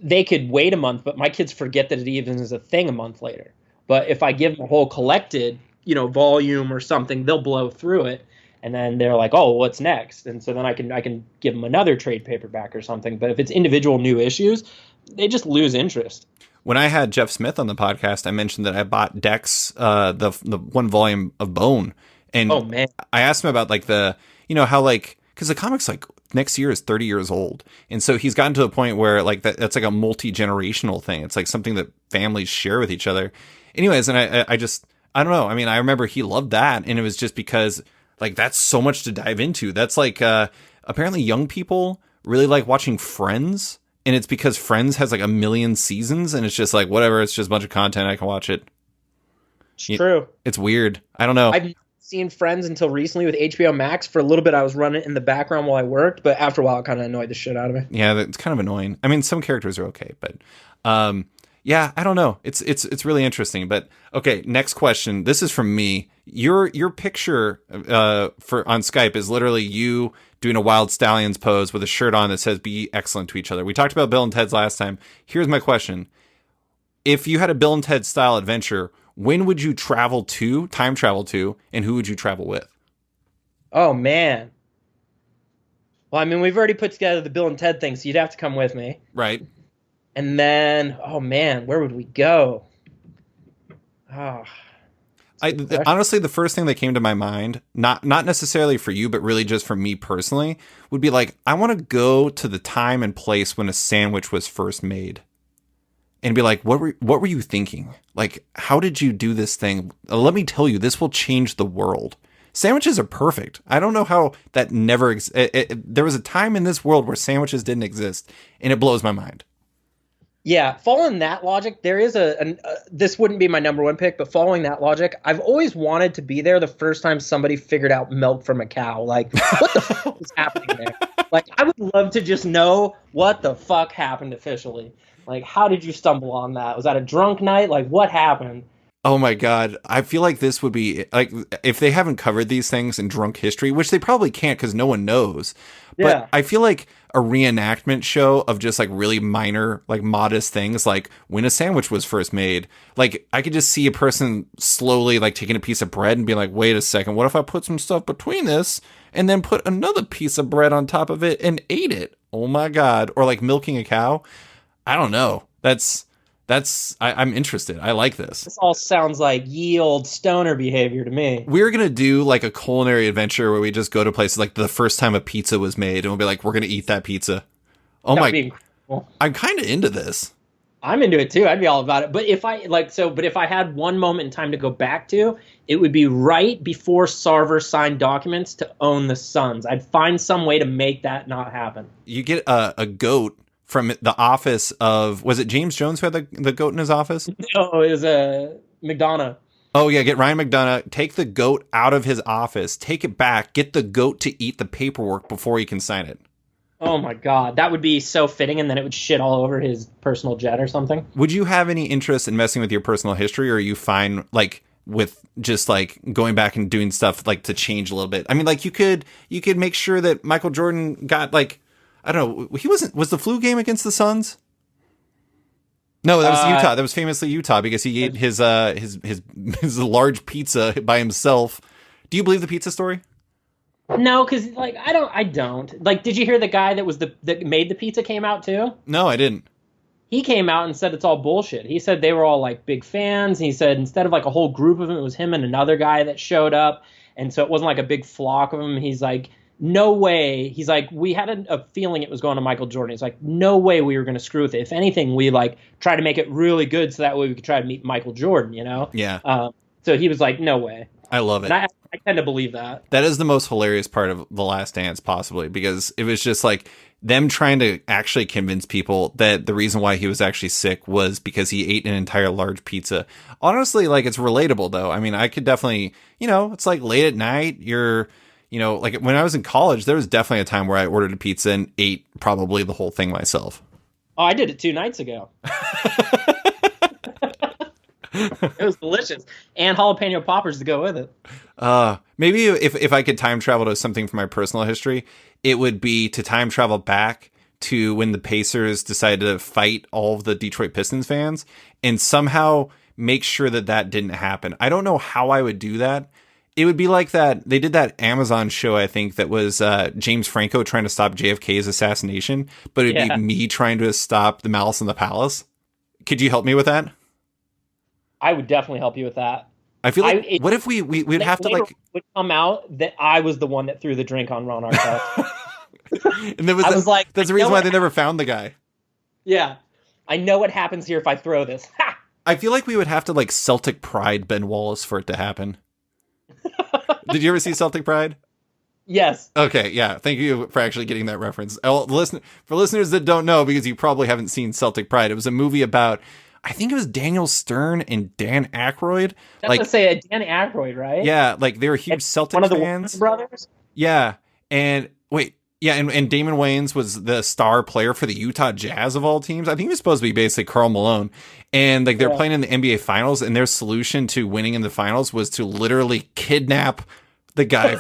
B: they could wait a month, but my kids forget that it even is a thing a month later. But if I give them a whole collected, volume or something, they'll blow through it. And then they're like, oh, what's next? And so then I can give them another trade paperback or something. But if it's individual new issues, they just lose interest.
A: When I had Jeff Smith on the podcast, I mentioned that I bought Dex, the 1 volume of Bone. And
B: oh, man.
A: I asked him about like how like, because the comic's like next year is 30 years old. And so he's gotten to a point where like that's like a multi-generational thing. It's like something that families share with each other. Anyways, and I don't know. I mean, I remember he loved that. And it was just because like that's so much to dive into. That's like apparently young people really like watching Friends. And it's because Friends has like 1 million seasons, and it's just like, whatever, it's just a bunch of content. I can watch it.
B: It's true.
A: It's weird. I don't know.
B: I've not seen Friends until recently with HBO Max. For a little bit, I was running it in the background while I worked, but after a while, it kind of annoyed the shit out of me.
A: Yeah, it's kind of annoying. I mean, some characters are okay, but yeah, I don't know. It's really interesting. But okay, next question. This is from me. Your picture for on Skype is literally you doing a Wild Stallions pose with a shirt on that says "Be excellent to each other." We talked about Bill and Ted's last time. Here's my question: if you had a Bill and Ted style adventure, when would you time travel to, and who would you travel with?
B: Oh man. Well, I mean, we've already put together the Bill and Ted thing, so you'd have to come with me.
A: Right.
B: And then, oh man, where would we go?
A: Honestly, the first thing that came to my mind, not necessarily for you, but really just for me personally, would be like, I want to go to the time and place when a sandwich was first made, and be like, what were you thinking? Like, how did you do this thing? Let me tell you, this will change the world. Sandwiches are perfect. I don't know how that never. There was a time in this world where sandwiches didn't exist, and it blows my mind.
B: Yeah, following that logic, there is this wouldn't be my number one pick, but following that logic, I've always wanted to be there the first time somebody figured out milk from a cow. Like, what the fuck is happening there? Like, I would love to just know what the fuck happened officially. Like, how did you stumble on that? Was that a drunk night? Like, what happened?
A: Oh my God. I feel like this would be like, if they haven't covered these things in drunk history, which they probably can't because no one knows. But yeah. I feel like a reenactment show of just like really minor, like modest things, like when a sandwich was first made. Like I could just see a person slowly like taking a piece of bread and being like, wait a second, what if I put some stuff between this and then put another piece of bread on top of it and ate it? Oh my God. Or like milking a cow. I don't know. I'm interested. I like this.
B: This all sounds like ye old stoner behavior to me.
A: We're going to do like a culinary adventure where we just go to places like the first time a pizza was made and we'll be like, we're going to eat that pizza. Oh my, incredible. I'm kind of into this.
B: I'm into it too. I'd be all about it. But if I had one moment in time to go back to, it would be right before Sarver signed documents to own the Suns. I'd find some way to make that not happen.
A: You get a goat from the office of, was it James Jones who had the goat in his office?
B: No, it was McDonough.
A: Oh yeah, get Ryan McDonough, take the goat out of his office, take it back, get the goat to eat the paperwork before he can sign it.
B: Oh my God, that would be so fitting, and then it would shit all over his personal jet or something.
A: Would you have any interest in messing with your personal history, or are you fine like with just like going back and doing stuff like to change a little bit? I mean, like you could make sure that Michael Jordan got like, I don't know, was the flu game against the Suns? No, that was Utah. That was famously Utah because he ate his large pizza by himself. Do you believe the pizza story?
B: No, because like I don't. Like, did you hear the guy that made the pizza came out too?
A: No, I didn't.
B: He came out and said it's all bullshit. He said they were all like big fans. He said instead of like a whole group of them, it was him and another guy that showed up, and so it wasn't like a big flock of them. He's like, no way. He's like, we had a feeling it was going to Michael Jordan. He's like, no way we were going to screw with it. If anything, we like try to make it really good so that way we could try to meet Michael Jordan, you know?
A: Yeah.
B: So he was like, no way.
A: I love it.
B: And I tend to believe that.
A: That is the most hilarious part of The Last Dance, possibly, because it was just like them trying to actually convince people that the reason why he was actually sick was because he ate an entire large pizza. Honestly, like, it's relatable, though. I mean, I could definitely, it's like late at night, like when I was in college, there was definitely a time where I ordered a pizza and ate probably the whole thing myself.
B: Oh, I did it 2 nights ago. It was delicious. And jalapeno poppers to go with it.
A: Maybe if I could time travel to something from my personal history, it would be to time travel back to when the Pacers decided to fight all of the Detroit Pistons fans and somehow make sure that didn't happen. I don't know how I would do that. It would be like that. They did that Amazon show, I think, that was James Franco trying to stop JFK's assassination, but it'd be me trying to stop the Malice in the Palace. Could you help me with that?
B: I would definitely help you with that.
A: I feel like, what if we'd have to like
B: would come out that I was the one that threw the drink on Ron Artest.
A: And there was like, that's the reason why they never found the guy.
B: Yeah, I know what happens here if I throw this. Ha!
A: I feel like we would have to like Celtic Pride Ben Wallace for it to happen. Did you ever see Celtic Pride?
B: Yes.
A: Okay, yeah. Thank you for actually getting that reference. For listeners that don't know, because you probably haven't seen Celtic Pride, it was a movie about, I think it was Daniel Stern and Dan Aykroyd.
B: I was going to say Dan Aykroyd, right?
A: Yeah, like they were huge Celtic fans. One of the
B: Wayans brothers?
A: Yeah, and wait. Yeah, and Damon Wayans was the star player for the Utah Jazz of all teams. I think he was supposed to be basically Karl Malone. And like they're playing in the NBA Finals, and their solution to winning in the finals was to literally kidnap the guy,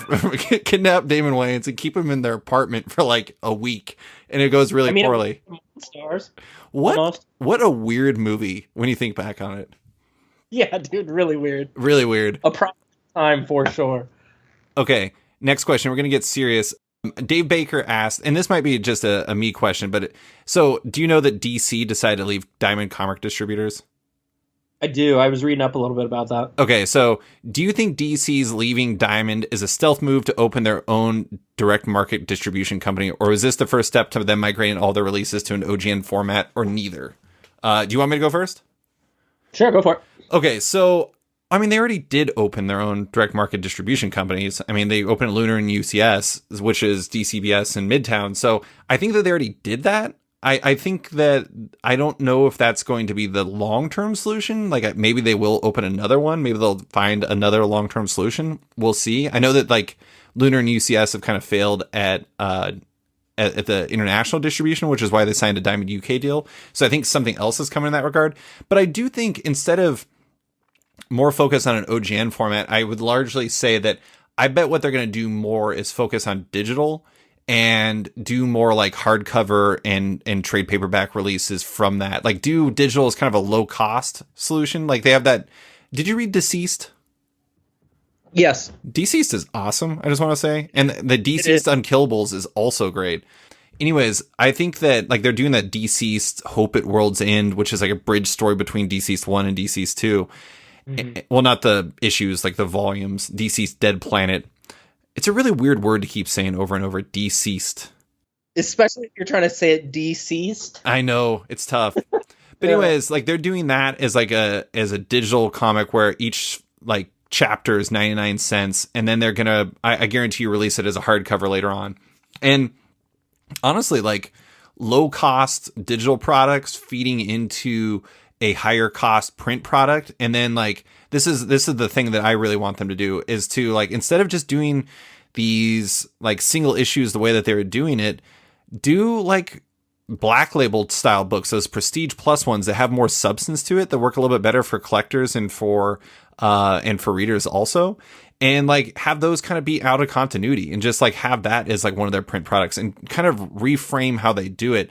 A: kidnap Damon Wayans and keep him in their apartment for like a week. And it goes really poorly.
B: Stars.
A: What a weird movie when you think back on it.
B: Yeah, dude, really weird.
A: Really weird.
B: A prime time for sure.
A: Okay, next question. We're going to get serious. Dave Baker asked, and this might be just a me question, but so do you know that DC decided to leave Diamond Comic Distributors?
B: I do. I was reading up a little bit about that.
A: Okay, so do you think DC's leaving Diamond is a stealth move to open their own direct market distribution company, or is this the first step to them migrating all their releases to an OGN format, or neither? Do you want me to go first?
B: Sure, go for it.
A: Okay, so I mean, they already did open their own direct market distribution companies. I mean, they opened Lunar and UCS, which is DCBS in Midtown. So I think that they already did that. I think that I don't know if that's going to be the long-term solution. Like maybe they will open another one. Maybe they'll find another long-term solution. We'll see. I know that like Lunar and UCS have kind of failed at the international distribution, which is why they signed a Diamond UK deal. So I think something else is coming in that regard. But I do think instead of more focus on an OGN format, I would largely say that I bet what they're going to do more is focus on digital and do more like hardcover and trade paperback releases from that. Like do digital as kind of a low cost solution. Like they have that. Did you read Deceased?
B: Yes.
A: Deceased is awesome. I just want to say, and the Deceased Unkillables is also great. Anyways, I think that like they're doing that Deceased Hope at World's End, which is like a bridge story between Deceased 1 and Deceased 2. Mm-hmm. Well, not the issues, like the volumes. Deceased Dead Planet. It's a really weird word to keep saying over and over. Deceased.
B: Especially if you're trying to say it deceased.
A: I know, it's tough. But anyways, like they're doing that as like a digital comic where each like chapter is 99 cents, and then they're gonna I guarantee you release it as a hardcover later on. And honestly, like low cost digital products feeding into a higher cost print product. And then like, this is the thing that I really want them to do, is to like, instead of just doing these like single issues the way that they were doing it, do like black labeled style books, those prestige plus ones that have more substance to it, that work a little bit better for collectors and for readers also. And like have those kind of be out of continuity and just like have that as like one of their print products and kind of reframe how they do it.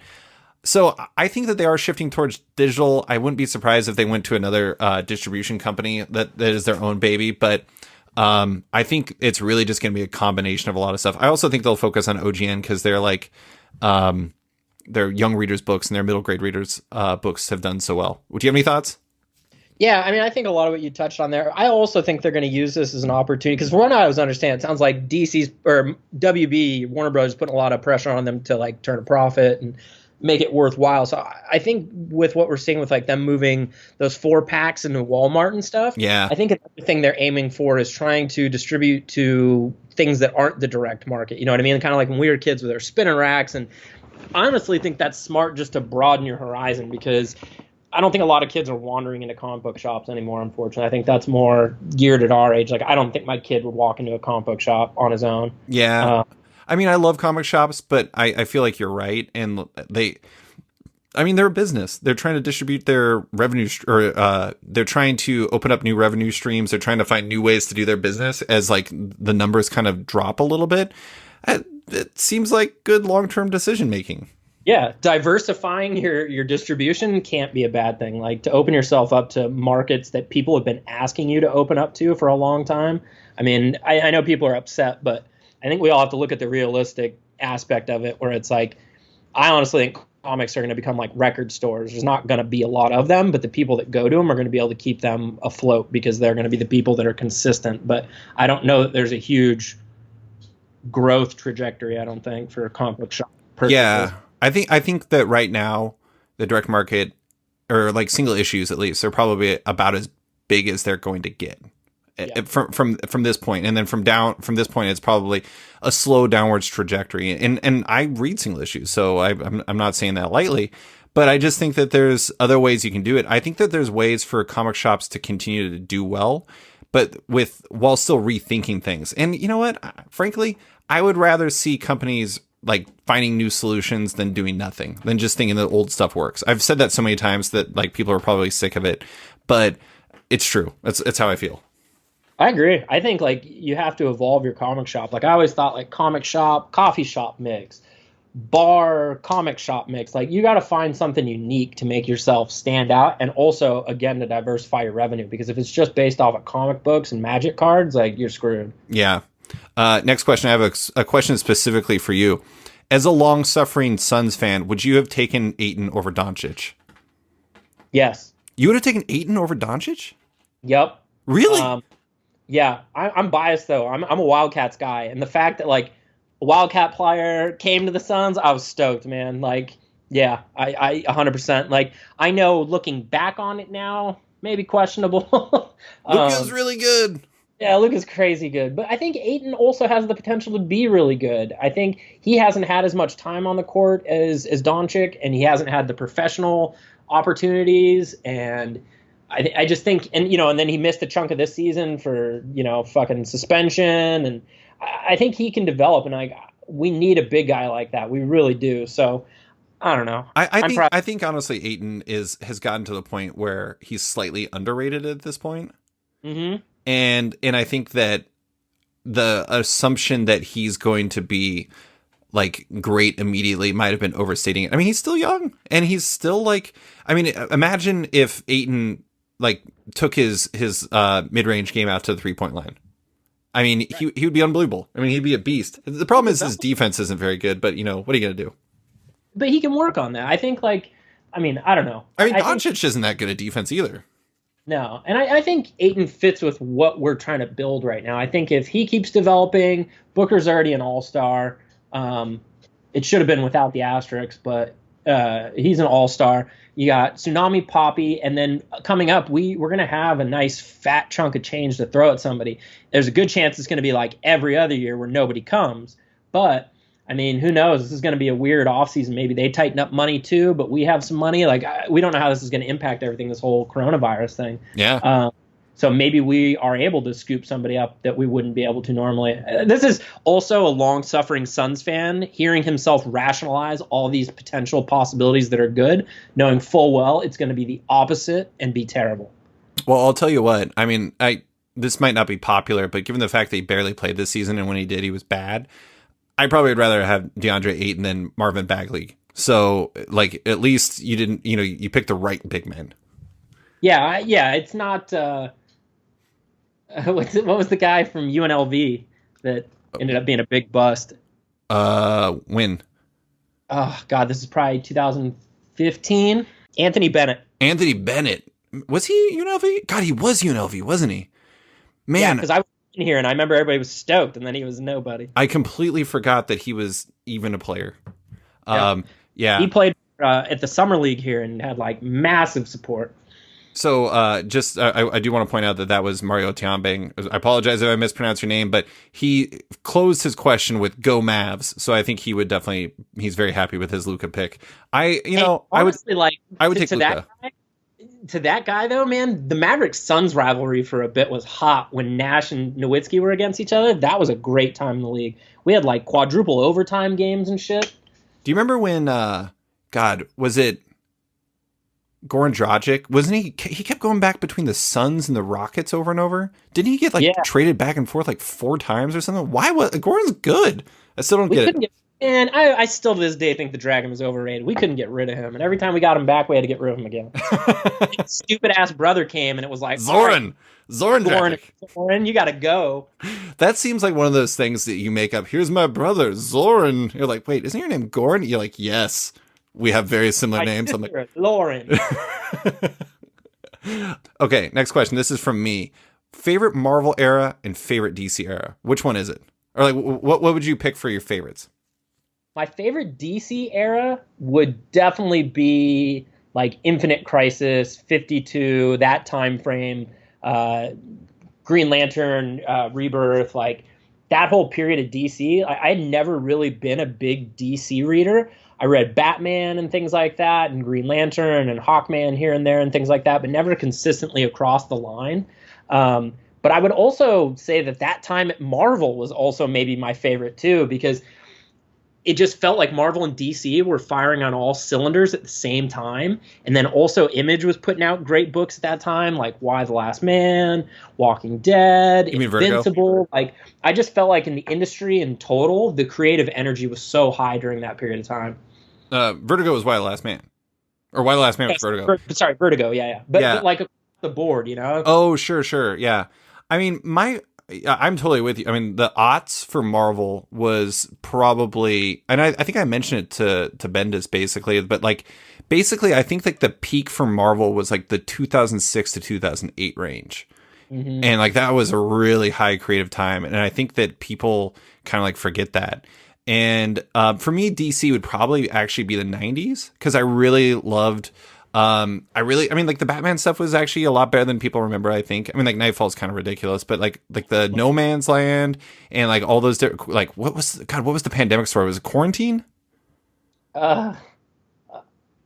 A: So I think that they are shifting towards digital. I wouldn't be surprised if they went to another distribution company that is their own baby. But I think it's really just going to be a combination of a lot of stuff. I also think they'll focus on OGN because they're like their young readers books and their middle grade readers books have done so well. Would you have any thoughts?
B: Yeah, I mean, I think a lot of what you touched on there. I also think they're going to use this as an opportunity because, from what I was understanding, it sounds like DC's or WB Warner Bros. Putting a lot of pressure on them to like turn a profit and make it worthwhile. So I think with what we're seeing with like them moving those 4-packs into Walmart and stuff,
A: yeah,
B: I think another thing they're aiming for is trying to distribute to things that aren't the direct market. You know what I mean? Kind of like when we were kids with our spinner racks. And I honestly think that's smart just to broaden your horizon, because I don't think a lot of kids are wandering into comic book shops anymore, unfortunately. I think that's more geared at our age. Like, I don't think my kid would walk into a comic book shop on his own.
A: Yeah. I mean, I love comic shops, but I feel like you're right. And they're a business. They're trying to distribute their revenue, they're trying to open up new revenue streams. They're trying to find new ways to do their business as like the numbers kind of drop a little bit. It seems like good long-term decision making.
B: Yeah, diversifying your distribution can't be a bad thing. Like, to open yourself up to markets that people have been asking you to open up to for a long time. I mean, I know people are upset, but I think we all have to look at the realistic aspect of it, where it's like, I honestly think comics are going to become like record stores. There's not going to be a lot of them, but the people that go to them are going to be able to keep them afloat because they're going to be the people that are consistent. But I don't know that there's a huge growth trajectory, I don't think, for a comic book shop purchases.
A: Yeah. I think that right now the direct market, or like single issues at least, they're probably about as big as they're going to get from this point. And then from this point, it's probably a slow downwards trajectory. And I read single issues, so I'm not saying that lightly, but I just think that there's other ways you can do it. I think that there's ways for comic shops to continue to do well, but while still rethinking things. And you know what? Frankly, I would rather see companies like finding new solutions than doing nothing, than just thinking that old stuff works. I've said that so many times that like people are probably sick of it, but it's true. It's how I feel.
B: I agree. I think like you have to evolve your comic shop. Like, I always thought like comic shop, coffee shop mix, bar, comic shop mix. Like, you got to find something unique to make yourself stand out, and also again to diversify your revenue, because if it's just based off of comic books and magic cards, like, you're screwed.
A: Yeah. Next question. I have a question specifically for you. As a long-suffering Suns fan, would you have taken Ayton over Doncic?
B: Yes.
A: You would have taken Ayton over Doncic?
B: Yep.
A: Really?
B: Yeah. I'm biased, though. I'm a Wildcats guy. And the fact that, like, a Wildcat player came to the Suns, I was stoked, man. Like, yeah, I 100%. Like, I know looking back on it now, maybe questionable.
A: Luka's really good.
B: Yeah, Luka's crazy good. But I think Ayton also has the potential to be really good. I think he hasn't had as much time on the court as Doncic, and he hasn't had the professional opportunities. And I just think, and then he missed a chunk of this season for, fucking suspension. And I think he can develop, and we need a big guy like that. We really do. So I don't know.
A: I think honestly, Ayton has gotten to the point where he's slightly underrated at this point.
B: Mm-hmm.
A: And I think that the assumption that he's going to be like great immediately might have been overstating it. I mean, he's still young, and he's still like, I mean, imagine if Ayton like took his mid-range game out to the 3-point line. I mean, he would be unbelievable. I mean, he'd be a beast. The problem is his defense isn't very good, but what are you going to do?
B: But he can work on that. I think I don't know.
A: I mean, Doncic isn't that good at defense either.
B: No, and I think Ayton fits with what we're trying to build right now. I think if he keeps developing, Booker's already an all-star. It should have been without the asterisks, but he's an all-star. You got Tsunami Poppy, and then coming up, we're going to have a nice fat chunk of change to throw at somebody. There's a good chance it's going to be like every other year where nobody comes, but I mean, who knows? This is going to be a weird offseason. Maybe they tighten up money too, but we have some money. Like, we don't know how this is going to impact everything, this whole coronavirus thing.
A: Yeah.
B: So maybe we are able to scoop somebody up that we wouldn't be able to normally. This is also a long-suffering Suns fan hearing himself rationalize all these potential possibilities that are good, knowing full well it's going to be the opposite and be terrible.
A: Well, I'll tell you what. I mean, this might not be popular, but given the fact that he barely played this season, and when he did, he was bad, I probably would rather have DeAndre Ayton than Marvin Bagley. So, like, at least you didn't, you picked the right big man.
B: Yeah, it's not. What was the guy from UNLV that ended up being a big bust?
A: When?
B: Oh God, this is probably 2015. Anthony Bennett.
A: Anthony Bennett. Was he UNLV? God, he was UNLV, wasn't he? Man,
B: yeah, because I was in here and I remember everybody was stoked, and then he was nobody.
A: I completely forgot that he was even a player. Yeah.
B: He played at the summer league here and had like massive support.
A: So I do want to point out that was Mario Tiambang. I apologize if I mispronounced your name, but he closed his question with "Go Mavs." So I think he's very happy with his Luka pick. Honestly, I would take Luka.
B: To that guy though, man, the Mavericks Suns rivalry for a bit was hot when Nash and Nowitzki were against each other. That was a great time in the league. We had like quadruple overtime games and shit.
A: Do you remember when? Was it Goran Dragic? Wasn't he? He kept going back between the Suns and the Rockets over and over. Didn't he get traded back and forth like 4 times or something? Why was Goran's good? I still don't get it.
B: And I still to this day think the Dragon was overrated. We couldn't get rid of him, and every time we got him back, we had to get rid of him again. Stupid ass brother came, and it was like
A: Zoran,
B: you got to go.
A: That seems like one of those things that you make up. Here's my brother Zoran. You're like, wait, isn't your name Goran? You're like, yes, we have very similar names. I'm like,
B: Lauren.
A: Okay, next question. This is from me. Favorite Marvel era and favorite DC era. Which one is it? Or like, what would you pick for your favorites?
B: My favorite DC era would definitely be like Infinite Crisis, 52, that time frame, Green Lantern, Rebirth, like that whole period of DC. I had never really been a big DC reader. I read Batman and things like that, and Green Lantern and Hawkman here and there and things like that, but never consistently across the line. But I would also say that time at Marvel was also maybe my favorite too, because it just felt like Marvel and DC were firing on all cylinders at the same time. And then also Image was putting out great books at that time, like Why the Last Man, Walking Dead, Invincible. Like, I just felt like in the industry in total, the creative energy was so high during that period of time.
A: Vertigo was Why the Last Man. Or Why the Last Man was Vertigo.
B: Sorry, Vertigo, yeah. But like across the board,
A: Oh, sure, yeah. I mean, I'm totally with you. I mean, the aughts for Marvel was probably, and I think I mentioned it to Bendis basically, but like basically I think like the peak for Marvel was like the 2006 to 2008 range. Mm-hmm. And like that was a really high creative time. And I think that people kind of like forget that. And for me, DC would probably actually be the 90s because I really loved like the Batman stuff was actually a lot better than people remember, I think. I mean, like Nightfall is kind of ridiculous, but like the No Man's Land and like all those like what was the pandemic story? Was it Quarantine?
B: Oh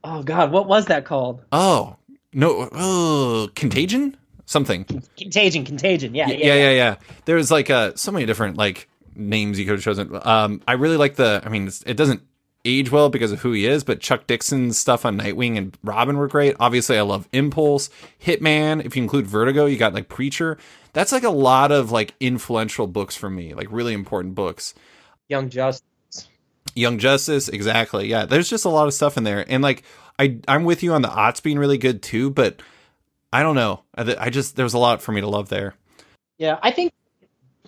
B: God, what was that called?
A: Oh no, Contagion? Something.
B: Contagion.
A: Yeah. There was like so many different like names you could have chosen. I really like it doesn't age well because of who he is, but Chuck Dixon's stuff on Nightwing and Robin were great. Obviously I love Impulse, Hitman. If you include Vertigo, you got like Preacher. That's like a lot of like influential books for me, like really important books.
B: Young Justice,
A: exactly. Yeah, there's just a lot of stuff in there, and like I'm with you on the aughts being really good too, but I don't know. I just there was a lot for me to love there.
B: Yeah, I think.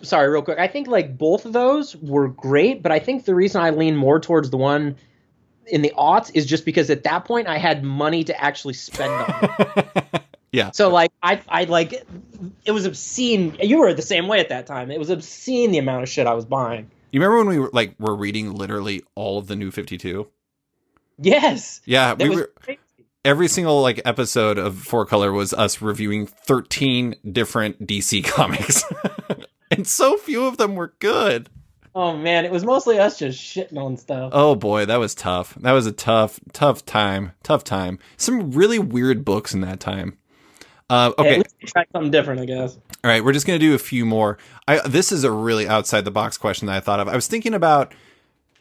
B: Sorry, real quick. I think like both of those were great, but I think the reason I lean more towards the one in the aughts is just because at that point I had money to actually spend on it.
A: Yeah.
B: So like I like it was obscene. You were the same way at that time. It was obscene the amount of shit I was buying.
A: You remember when we were reading literally all of the New 52?
B: Yes.
A: Yeah, we were. Crazy. Every single like episode of 4Color was us reviewing 13 different DC comics. And so few of them were good.
B: Oh man, it was mostly us just shitting on stuff.
A: Oh boy, that was tough. That was a tough time. Tough time. Some really weird books in that time.
B: Hey, at
A: Okay.
B: least we tried something different, I guess.
A: All right, we're just going to do a few more. This is a really outside the box question that I thought of. I was thinking about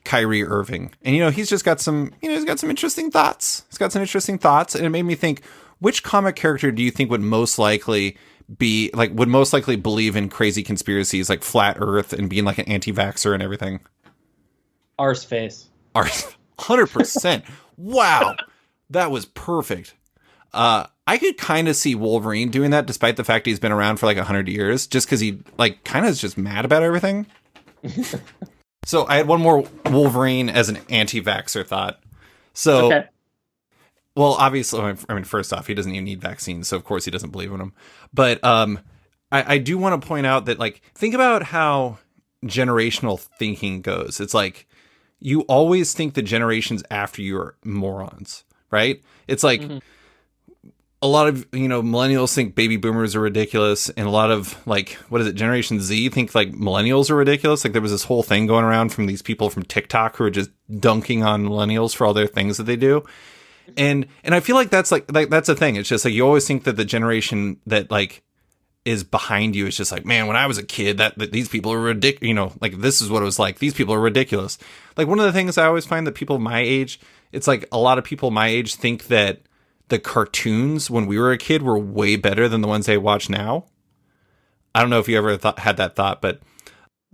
A: Kyrie Irving, and he's just got some, he's got some interesting thoughts. He's got some interesting thoughts, and it made me think, which comic character do you think would most likely believe in crazy conspiracies like flat Earth and being like an anti-vaxxer and everything?
B: Arseface.
A: 100%. Wow, that was perfect. I could kind of see Wolverine doing that, despite the fact he's been around for like 100 years, just because he like kind of is just mad about everything. So I had one more Wolverine as an anti-vaxxer thought. So,
B: Okay.
A: well, obviously, I mean, first off, he doesn't even need vaccines, so of course he doesn't believe in them. But I do want to point out that, like, think about how generational thinking goes. It's like you always think the generations after you are morons, right? It's like a lot of, millennials think baby boomers are ridiculous, and a lot of, like, what is it, Generation Z think like millennials are ridiculous. Like, there was this whole thing going around from these people from TikTok who are just dunking on millennials for all their things that they do. And I feel like that's that's a thing. It's just like you always think that the generation that like is behind you is just like, man, when I was a kid, that these people are ridiculous. Like, this is what it was like. These people are ridiculous. Like, one of the things I always find that people my age, it's like a lot of people my age think that the cartoons when we were a kid were way better than the ones they watch now. I don't know if you ever had that thought, but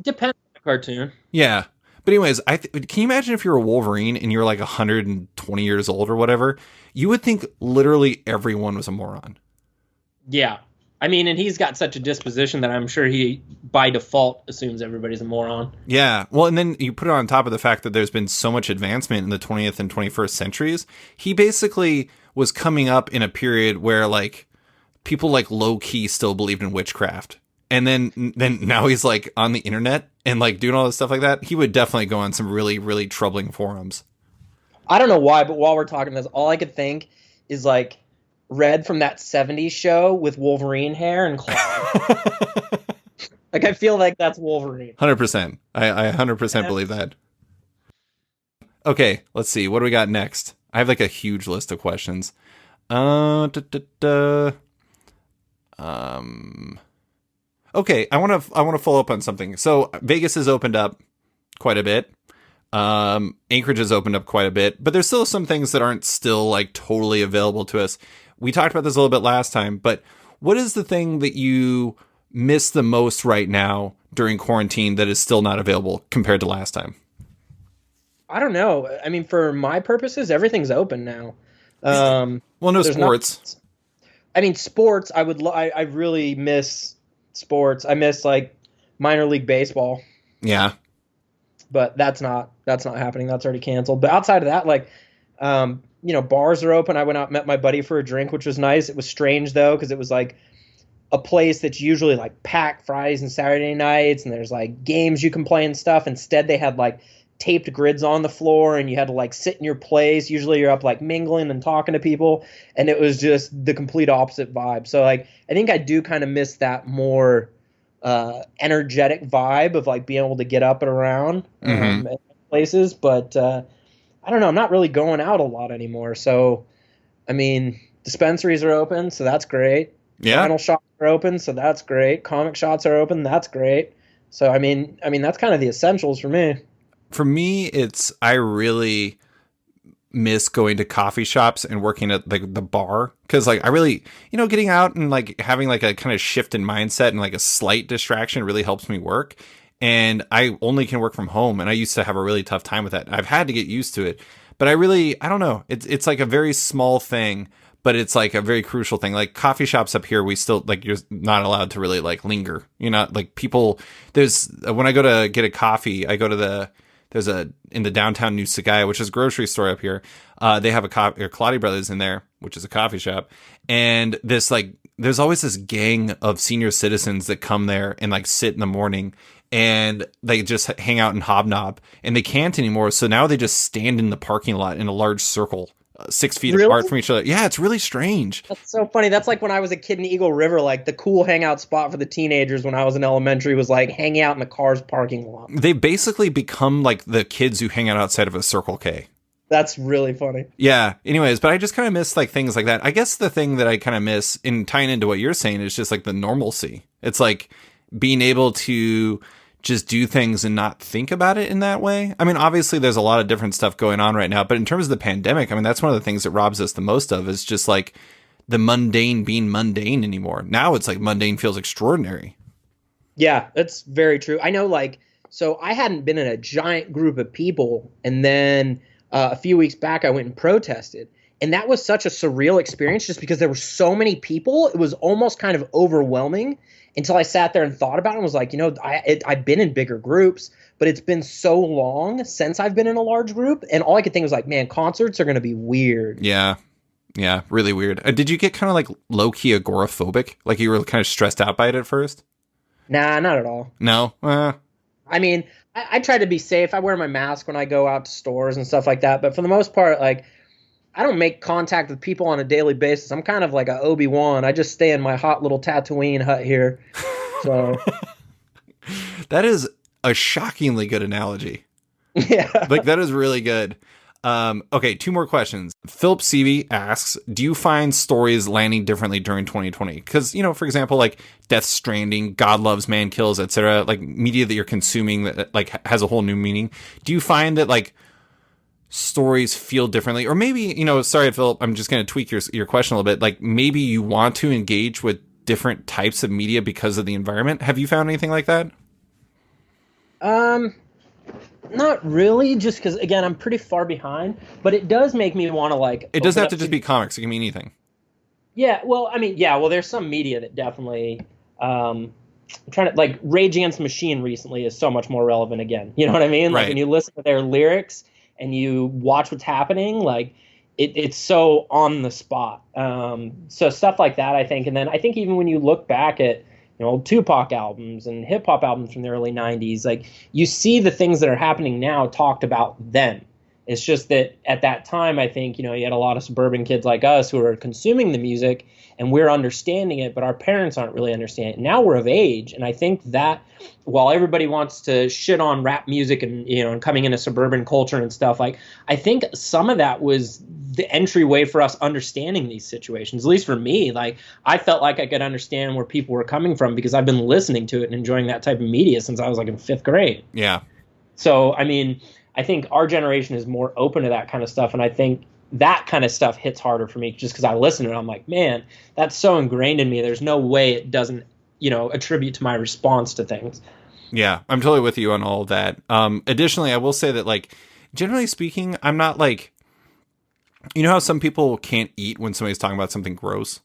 B: Depends on the cartoon.
A: yeah. But anyways, can you imagine if you're a Wolverine and you're like 120 years old or whatever? You would think literally everyone was a moron.
B: Yeah. I mean, and he's got such a disposition that I'm sure he, by default, assumes everybody's a moron.
A: Yeah. Well, and then you put it on top of the fact that there's been so much advancement in the 20th and 21st centuries. He basically was coming up in a period where, like, people, like, low-key still believed in witchcraft. And then now he's, like, on the internet and, like, doing all this stuff like that. He would definitely go on some really, really troubling forums.
B: I don't know why, but while we're talking this, all I could think is, like, Red from that 70s show with Wolverine hair and claws. Like, I feel like that's Wolverine.
A: 100%. I 100% believe that. Okay, let's see. What do we got next? I have like a huge list of questions. Okay, I want to follow up on something. So Vegas has opened up quite a bit. Anchorage has opened up quite a bit, but there's still some things that aren't still like totally available to us. We talked about this a little bit last time, but what is the thing that you miss the most right now during quarantine that is still not available compared to last time?
B: I don't know. I mean, for my purposes, everything's open now.
A: Well, no sports.
B: I mean, sports. I really miss sports. I miss like minor league baseball.
A: Yeah.
B: But that's not happening. That's already canceled. But outside of that, like, bars are open. I went out and met my buddy for a drink, which was nice. It was strange though, because it was like a place that's usually like packed Fridays and Saturday nights, and there's like games you can play and stuff. Instead, they had like taped grids on the floor, and you had to like sit in your place. Usually, you're up like mingling and talking to people, and it was just the complete opposite vibe. So like, I think I do kind of miss that more energetic vibe of like being able to get up and around at places, but I don't know, I'm not really going out a lot anymore. So I mean, dispensaries are open, so that's great.
A: Yeah.
B: Final shops are open, so that's great. Comic shops are open, that's great. So I mean that's kind of the essentials for me.
A: For me, I really miss going to coffee shops and working at like the bar, because like I really, getting out and like having like a kind of shift in mindset and like a slight distraction really helps me work. And I only can work from home, and I used to have a really tough time with that. I've had to get used to it, but I don't know. It's like a very small thing, but it's like a very crucial thing. Like coffee shops up here, we still like, you're not allowed to really like linger. You're not like people. When I go to get a coffee, I go to in the downtown New Sagaya, which is a grocery store up here. They have Kaladi Brothers in there, which is a coffee shop. And there's always this gang of senior citizens that come there and like sit in the morning, and they just hang out and hobnob, and they can't anymore. So now they just stand in the parking lot in a large circle 6 feet
B: Really?
A: apart from each other. Yeah, it's really strange.
B: That's so funny. That's like when I was a kid in Eagle River, like the cool hangout spot for the teenagers when I was in elementary was like hanging out in the car's parking lot.
A: They basically become like the kids who hang out outside of a Circle K.
B: That's really funny.
A: Yeah. Anyways, but I just kind of miss like things like that. I guess the thing that I kind of miss in tying into what you're saying is just like the normalcy. It's like being able to just do things and not think about it in that way. I mean, obviously there's a lot of different stuff going on right now, but in terms of the pandemic, I mean, that's one of the things that robs us the most of is just like the mundane being mundane anymore. Now it's like mundane feels extraordinary.
B: Yeah, that's very true. I know, like, so I hadn't been in a giant group of people, and then a few weeks back I went and protested. And that was such a surreal experience just because there were so many people. It was almost kind of overwhelming until I sat there and thought about it and was like, you know, I've been in bigger groups, but it's been so long since I've been in a large group. And all I could think was like, man, concerts are going to be weird.
A: Yeah. Yeah. Really weird. Did you get kind of like low key agoraphobic? Like you were kind of stressed out by it at first?
B: Nah, not at all.
A: No.
B: I mean, I try to be safe. I wear my mask when I go out to stores and stuff like that. But for the most part, like, I don't make contact with people on a daily basis. I'm kind of like a Obi-Wan. I just stay in my hot little Tatooine hut here. So
A: that is a shockingly good analogy.
B: Yeah.
A: Like that is really good. Okay, 2 more questions. Philip Seavey asks, do you find stories landing differently during 2020? Because, you know, for example, like Death Stranding, God Loves, Man Kills, etc., like media that you're consuming that like has a whole new meaning. Do you find that like stories feel differently? Or maybe, you know, sorry, Philip, I'm just going to tweak your question a little bit. Like maybe you want to engage with different types of media because of the environment. Have you found anything like that?
B: Not really, just because, again, I'm pretty far behind, but it does make me want to, like...
A: It doesn't have to just be comics. It can be anything.
B: Yeah, well, I mean, yeah, well, there's some media that definitely... I'm trying to, like, Rage Against the Machine recently is so much more relevant again. You know what I mean?
A: Right.
B: Like, when you listen to their lyrics and you watch what's happening, like, it's so on the spot. So stuff like that, I think. And then I think even when you look back at... you know, old Tupac albums and hip hop albums from the early 90s, like you see the things that are happening now talked about then. It's just that at that time, I think, you know, you had a lot of suburban kids like us who are consuming the music and we're understanding it, but our parents aren't really understanding it. Now we're of age. And I think that while everybody wants to shit on rap music and, you know, and coming into suburban culture and stuff, like I think some of that was the entryway for us understanding these situations, at least for me. Like I felt like I could understand where people were coming from because I've been listening to it and enjoying that type of media since I was like in 5th grade.
A: Yeah.
B: So, I mean, I think our generation is more open to that kind of stuff. And I think that kind of stuff hits harder for me just because I listen to it. I'm like, man, that's so ingrained in me. There's no way it doesn't, you know, attribute to my response to things.
A: Yeah, I'm totally with you on all of that. Additionally, I will say that, like, generally speaking, I'm not like, you know how some people can't eat when somebody's talking about something gross?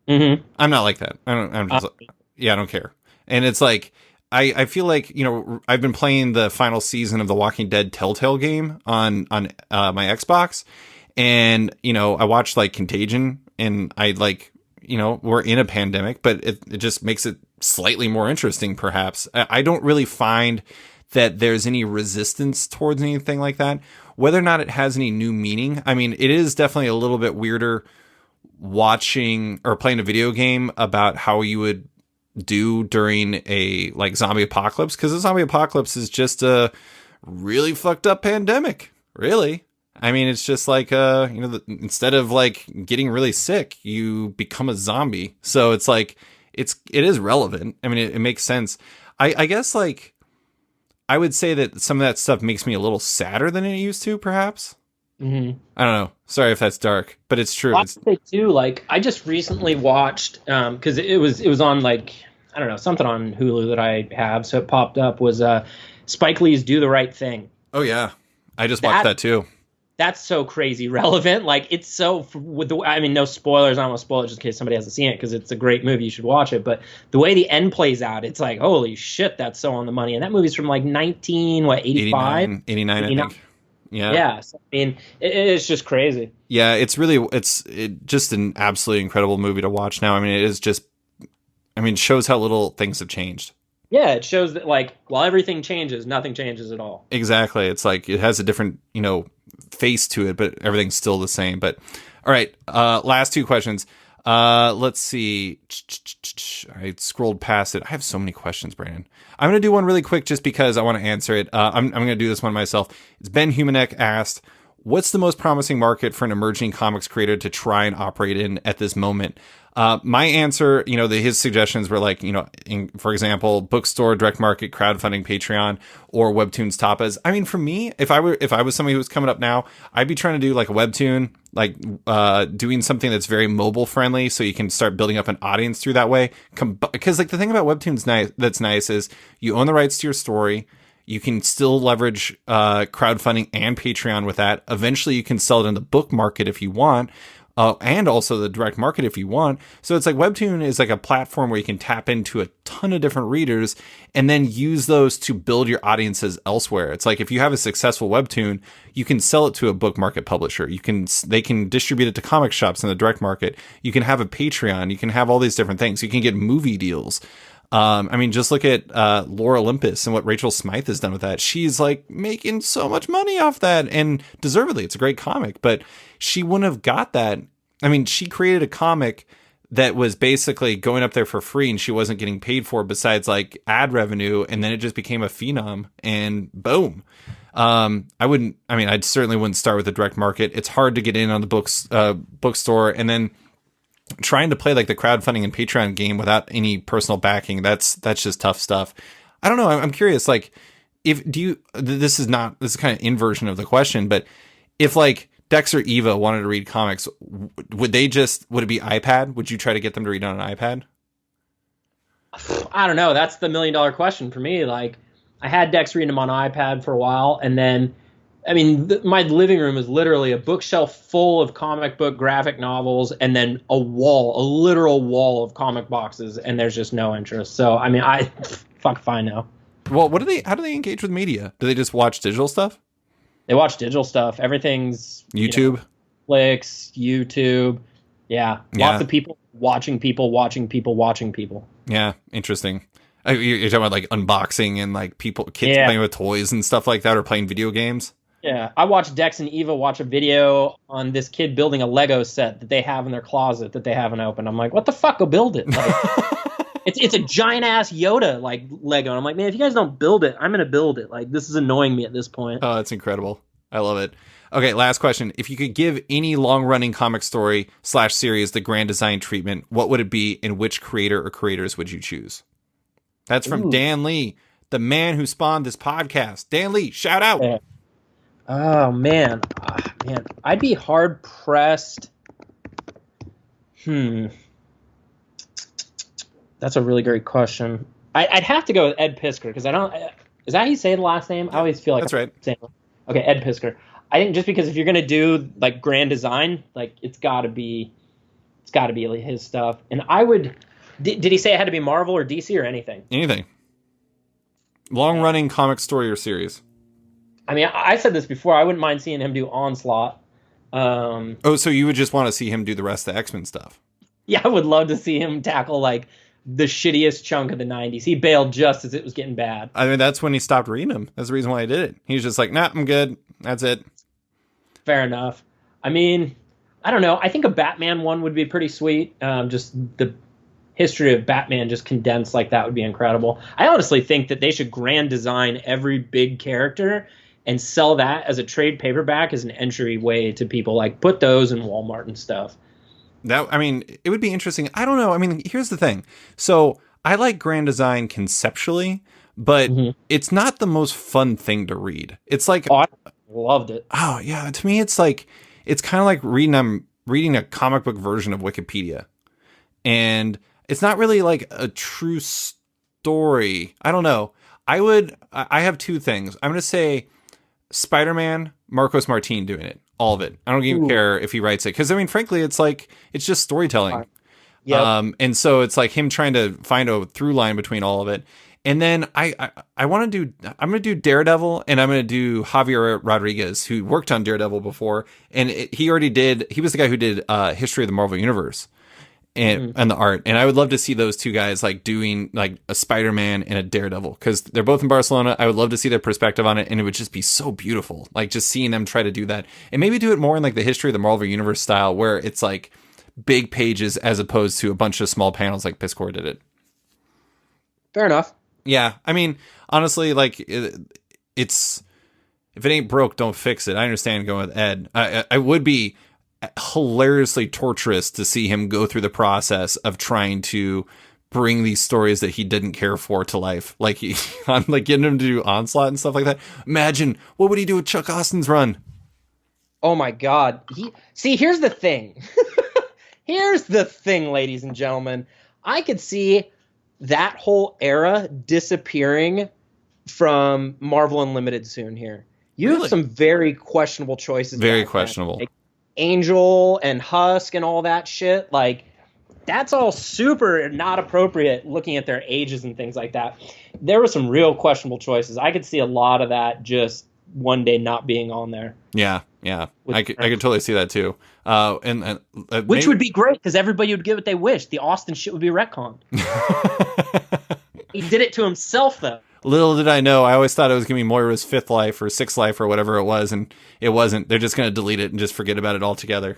B: Mm-hmm.
A: I'm not like that. I don't care. And it's like, I feel like, you know, I've been playing the final season of the Walking Dead Telltale game on my Xbox. And, you know, I watched like Contagion and I like, you know, we're in a pandemic, but it just makes it slightly more interesting, perhaps. I don't really find that there's any resistance towards anything like that, whether or not it has any new meaning. I mean, it is definitely a little bit weirder watching or playing a video game about how you would do during a like zombie apocalypse, because the zombie apocalypse is just a really fucked up pandemic, really. I mean, it's just like, you know, instead of like getting really sick, you become a zombie. So it's like, it is relevant. I mean, it makes sense. I guess like, I would say that some of that stuff makes me a little sadder than it used to, perhaps.
B: Mm-hmm.
A: I don't know. Sorry if that's dark, but it's true.
B: Well, I say too, like I just recently watched, because it was on like, I don't know, something on Hulu that I have. So it popped up was Spike Lee's Do the Right Thing.
A: Oh yeah. I just watched that too.
B: That's so crazy relevant. Like it's so with the, I mean, no spoilers. I don't want to spoil it just in case somebody hasn't seen it because it's a great movie. You should watch it. But the way the end plays out, it's like, holy shit, that's so on the money. And that movie's from like 89,
A: 89, I think. Yeah.
B: Yeah. So, I mean, it's just crazy.
A: Yeah. It's just an absolutely incredible movie to watch now. I mean, it shows how little things have changed.
B: Yeah, it shows that like while everything changes, nothing changes at all.
A: Exactly. It's like it has a different, you know, face to it, but everything's still the same. But all right, last two questions. Let's see. I scrolled past it. I have so many questions, Brandon. I'm going to do one really quick just because I want to answer it. I'm going to do this one myself. It's Ben Humanek asked, what's the most promising market for an emerging comics creator to try and operate in at this moment? My answer, his suggestions were like, for example, bookstore, direct market, crowdfunding, Patreon, or Webtoons Tapas. I mean, for me, if I was somebody who was coming up now, I'd be trying to do like a Webtoon, like doing something that's very mobile friendly, so you can start building up an audience through that way. Because like the thing about Webtoons that's nice is you own the rights to your story. You can still leverage crowdfunding and Patreon with that. Eventually, you can sell it in the book market if you want. And also the direct market if you want. So it's like Webtoon is like a platform where you can tap into a ton of different readers and then use those to build your audiences elsewhere. It's like if you have a successful Webtoon, you can sell it to a book market publisher. They can distribute it to comic shops in the direct market. You can have a Patreon. You can have all these different things. You can get movie deals. I mean, just look at Lore Olympus and what Rachel Smythe has done with that. She's like making so much money off that, and deservedly. It's a great comic, but she wouldn't have got that. I mean, she created a comic that was basically going up there for free and she wasn't getting paid for besides like ad revenue. And then it just became a phenom and boom. I certainly wouldn't start with the direct market. It's hard to get in on the bookstore, and then trying to play like the crowdfunding and Patreon game without any personal backing. That's just tough stuff. I don't know. I'm curious, like this is kind of inversion of the question, but if like Dex or Eva wanted to read comics, would it be iPad? Would you try to get them to read on an iPad?
B: I don't know. That's the $1 million question for me. Like, I had Dex reading them on iPad for a while, and then, I mean, my living room is literally a bookshelf full of comic book graphic novels, and then a literal wall of comic boxes, and there's just no interest. So, I mean, fuck if I know.
A: Well, how do they engage with media? Do they just watch digital stuff?
B: They watch digital stuff. Everything's
A: YouTube,
B: Netflix, YouTube. Yeah. Lots of people watching people.
A: Yeah. Interesting. You're talking about like unboxing and like kids playing with toys and stuff like that, or playing video games.
B: Yeah. I watched Dex and Eva watch a video on this kid building a Lego set that they have in their closet that they haven't opened. I'm like, what the fuck? Go build it. Like, it's a giant ass Yoda like Lego. And I'm like, man, if you guys don't build it, I'm going to build it. Like, this is annoying me at this point.
A: Oh, that's incredible. I love it. Okay, last question. If you could give any long-running comic story / series the grand design treatment, what would it be, and which creator or creators would you choose? That's from Dan Lee, the man who spawned this podcast. Dan Lee, shout out.
B: Yeah. Oh, man. I'd be hard-pressed. That's a really great question. I'd have to go with Ed Piskor, because I don't... Is that how you say the last name? I always feel like...
A: That's right.
B: Okay, Ed Piskor. I think just because if you're going to do like grand design, like it's got to be his stuff. And I would... Did he say it had to be Marvel or DC or anything?
A: Anything. Long-running comic story or series.
B: I mean, I said this before. I wouldn't mind seeing him do Onslaught.
A: So you would just want to see him do the rest of the X-Men stuff?
B: Yeah, I would love to see him tackle like the shittiest chunk of the 90s. He bailed just as it was getting bad.
A: I mean, that's when he stopped reading them. That's the reason why he did it. He was just like, nah, I'm good. That's it.
B: Fair enough. I mean, I don't know. I think a Batman one would be pretty sweet. Just the history of Batman just condensed like that would be incredible. I honestly think that they should grand design every big character and sell that as a trade paperback as an entryway to people. Like, put those in Walmart and stuff.
A: I mean, it would be interesting. I don't know. I mean, here's the thing. So I like grand design conceptually, but it's not the most fun thing to read. It's like,
B: I loved it.
A: Oh yeah. To me, it's kind of like reading a comic book version of Wikipedia, and it's not really like a true story. I don't know. I have two things. I'm going to say Spider-Man, Marcos Martin doing it. All of it. I don't even care if he writes it. Because, I mean, frankly, it's just storytelling. Yep. And so it's like him trying to find a through line between all of it. And then I'm going to do Daredevil, and I'm going to do Javier Rodriguez, who worked on Daredevil before. And he was the guy who did History of the Marvel Universe. and the art. And I would love to see those two guys like doing like a Spider-Man and a Daredevil, because they're both in Barcelona. I would love to see their perspective on it, and it would just be so beautiful. Like just seeing them try to do that, and maybe do it more in like the history of the Marvel Universe style, where it's like big pages as opposed to a bunch of small panels like Piscor did it.
B: Fair enough.
A: Yeah, I mean, honestly, like it's if it ain't broke, don't fix it. I understand going with Ed. I would be hilariously torturous to see him go through the process of trying to bring these stories that he didn't care for to life. Like I'm like getting him to do Onslaught and stuff like that. Imagine what would he do with Chuck Austin's run?
B: Oh my God. Here's the thing. Here's the thing, ladies and gentlemen. I could see that whole era disappearing from Marvel Unlimited soon here. You have some very questionable choices.
A: Very questionable.
B: Like Angel and Husk and all that shit. Like, that's all super not appropriate looking at their ages and things like that. There were some real questionable choices. I could see a lot of that just one day not being on there.
A: Yeah. I could totally see that too.
B: Which would be great, because everybody would get what they wish. The Austin shit would be retconned. He did it to himself, though.
A: Little did I know, I always thought it was going to be Moira's fifth life or sixth life or whatever it was, and it wasn't. They're just going to delete it and just forget about it altogether.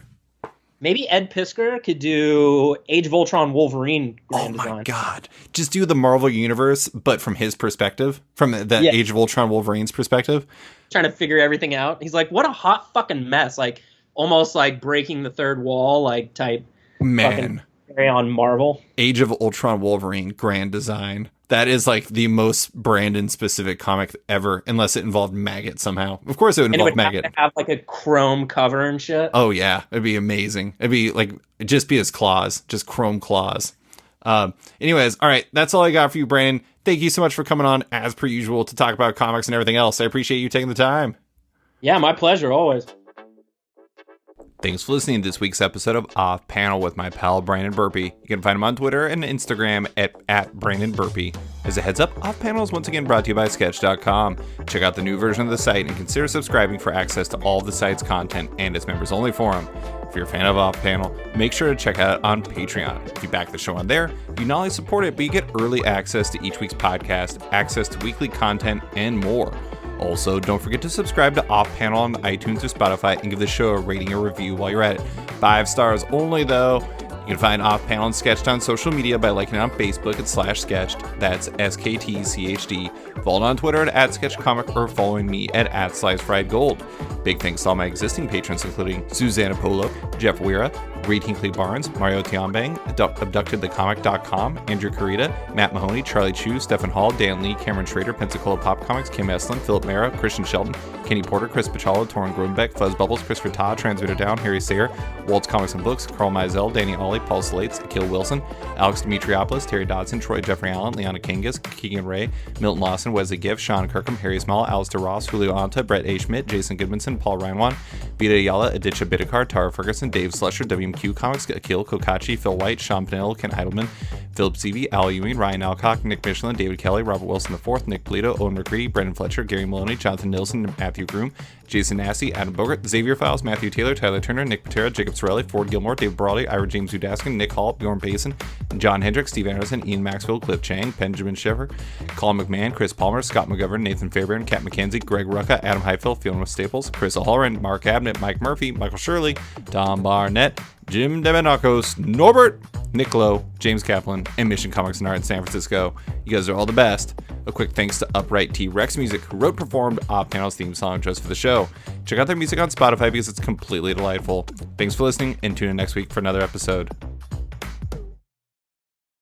B: Maybe Ed Piskor could do Age of Ultron Wolverine grand design.
A: Oh my God. Just do the Marvel Universe, but from his perspective, from the Age of Ultron Wolverine's perspective.
B: Trying to figure everything out. He's like, what a hot fucking mess. Like, almost like breaking the third wall, like type.
A: Man.
B: Carry on Marvel.
A: Age of Ultron Wolverine grand design. That is like the most Brandon-specific comic ever, unless it involved Maggot somehow. Of course it would involve Maggot.
B: Have to have like a chrome cover and shit.
A: Oh yeah, it'd be amazing. It'd be like, it'd just be his claws, just chrome claws. Anyways, all right, that's all I got for you, Brandon. Thank you so much for coming on, as per usual, to talk about comics and everything else. I appreciate you taking the time.
B: Yeah, my pleasure, always.
A: Thanks for listening to this week's episode of Off Panel with my pal Brandon Burpee. You can find him on Twitter and Instagram at Brandon Burpee. As a heads up, Off Panel is once again brought to you by Sketch.com. Check out the new version of the site and consider subscribing for access to all of the site's content and its members only forum. If you're a fan of Off Panel, make sure to check out it on Patreon. If you back the show on there, you not only support it, but you get early access to each week's podcast, access to weekly content, and more. Also, don't forget to subscribe to Off Panel on iTunes or Spotify and give the show a rating or review while you're at it. 5 stars only, though. You can find Off Panel and Sketched on social media by liking it on Facebook at /Sketched. That's SKTCHD. Follow on Twitter at @SketchComic or following me at @SliceFriedGold. Big thanks to all my existing patrons, including Susanna Polo, Jeff Weira, Reed Hinkley Barnes, Mario Tianbang, AbductedTheComic.com, Andrew Carita, Matt Mahoney, Charlie Chu, Stephen Hall, Dan Lee, Cameron Schrader, Pensacola Pop Comics, Kim Estlin, Philip Mara, Christian Shelton, Kenny Porter, Chris Pachalo, Torrin Groenbeck, Fuzz Bubbles, Christopher Todd, Transmitter Down, Harry Sayer, Waltz Comics and Books, Carl Mizell, Danny Ollie, Paul Slates, Akil Wilson, Alex Dimitriopoulos, Terry Dodson, Troy Jeffrey Allen, Leona Kangas, Keegan Ray, Milton Lawson, Wesley Giff, Sean Kirkham, Harry Small, Alistair Ross, Julio Anta, Brett A. Schmidt, Jason Goodmanson, Paul Reinwan, Vita Ayala, Aditya Bidikar, Tara Ferguson, Dave Slusher, WMQ Comics, Akil Kokachi, Phil White, Sean Pinell, Ken Heidelman, Philip Seavey, Al Ewing, Ryan Alcock, Nick Michelin, David Kelly, Robert Wilson IV, Nick Polito, Owen McCready, Brendan Fletcher, Gary Maloney, Jonathan Nilsson, Matthew Groom, Jason Massey, Adam Bogart, Xavier Files, Matthew Taylor, Tyler Turner, Nick Patera, Jacob Sorelli, Ford Gilmore, David Brawley, Ira James Udaskin, Nick Hall, Bjorn Payson, John Hendricks, Steve Anderson, Ian Maxwell, Cliff Chang, Benjamin Sheffer, Colin McMahon, Chris Palmer, Scott McGovern, Nathan Fairbairn, Kat McKenzie, Greg Rucka, Adam Heifel, Fiona Staples, Chris O'Halloran, Mark Abnett, Mike Murphy, Michael Shirley, Tom Barnett, Jim Demenakos, Norbert, Nick Lowe, James Kaplan, and Mission Comics and Art in San Francisco. You guys are all the best. A quick thanks to Upright T-Rex Music, who wrote, performed Off Panel's theme song just for the show. Check out their music on Spotify because it's completely delightful. Thanks for listening, and tune in next week for another episode.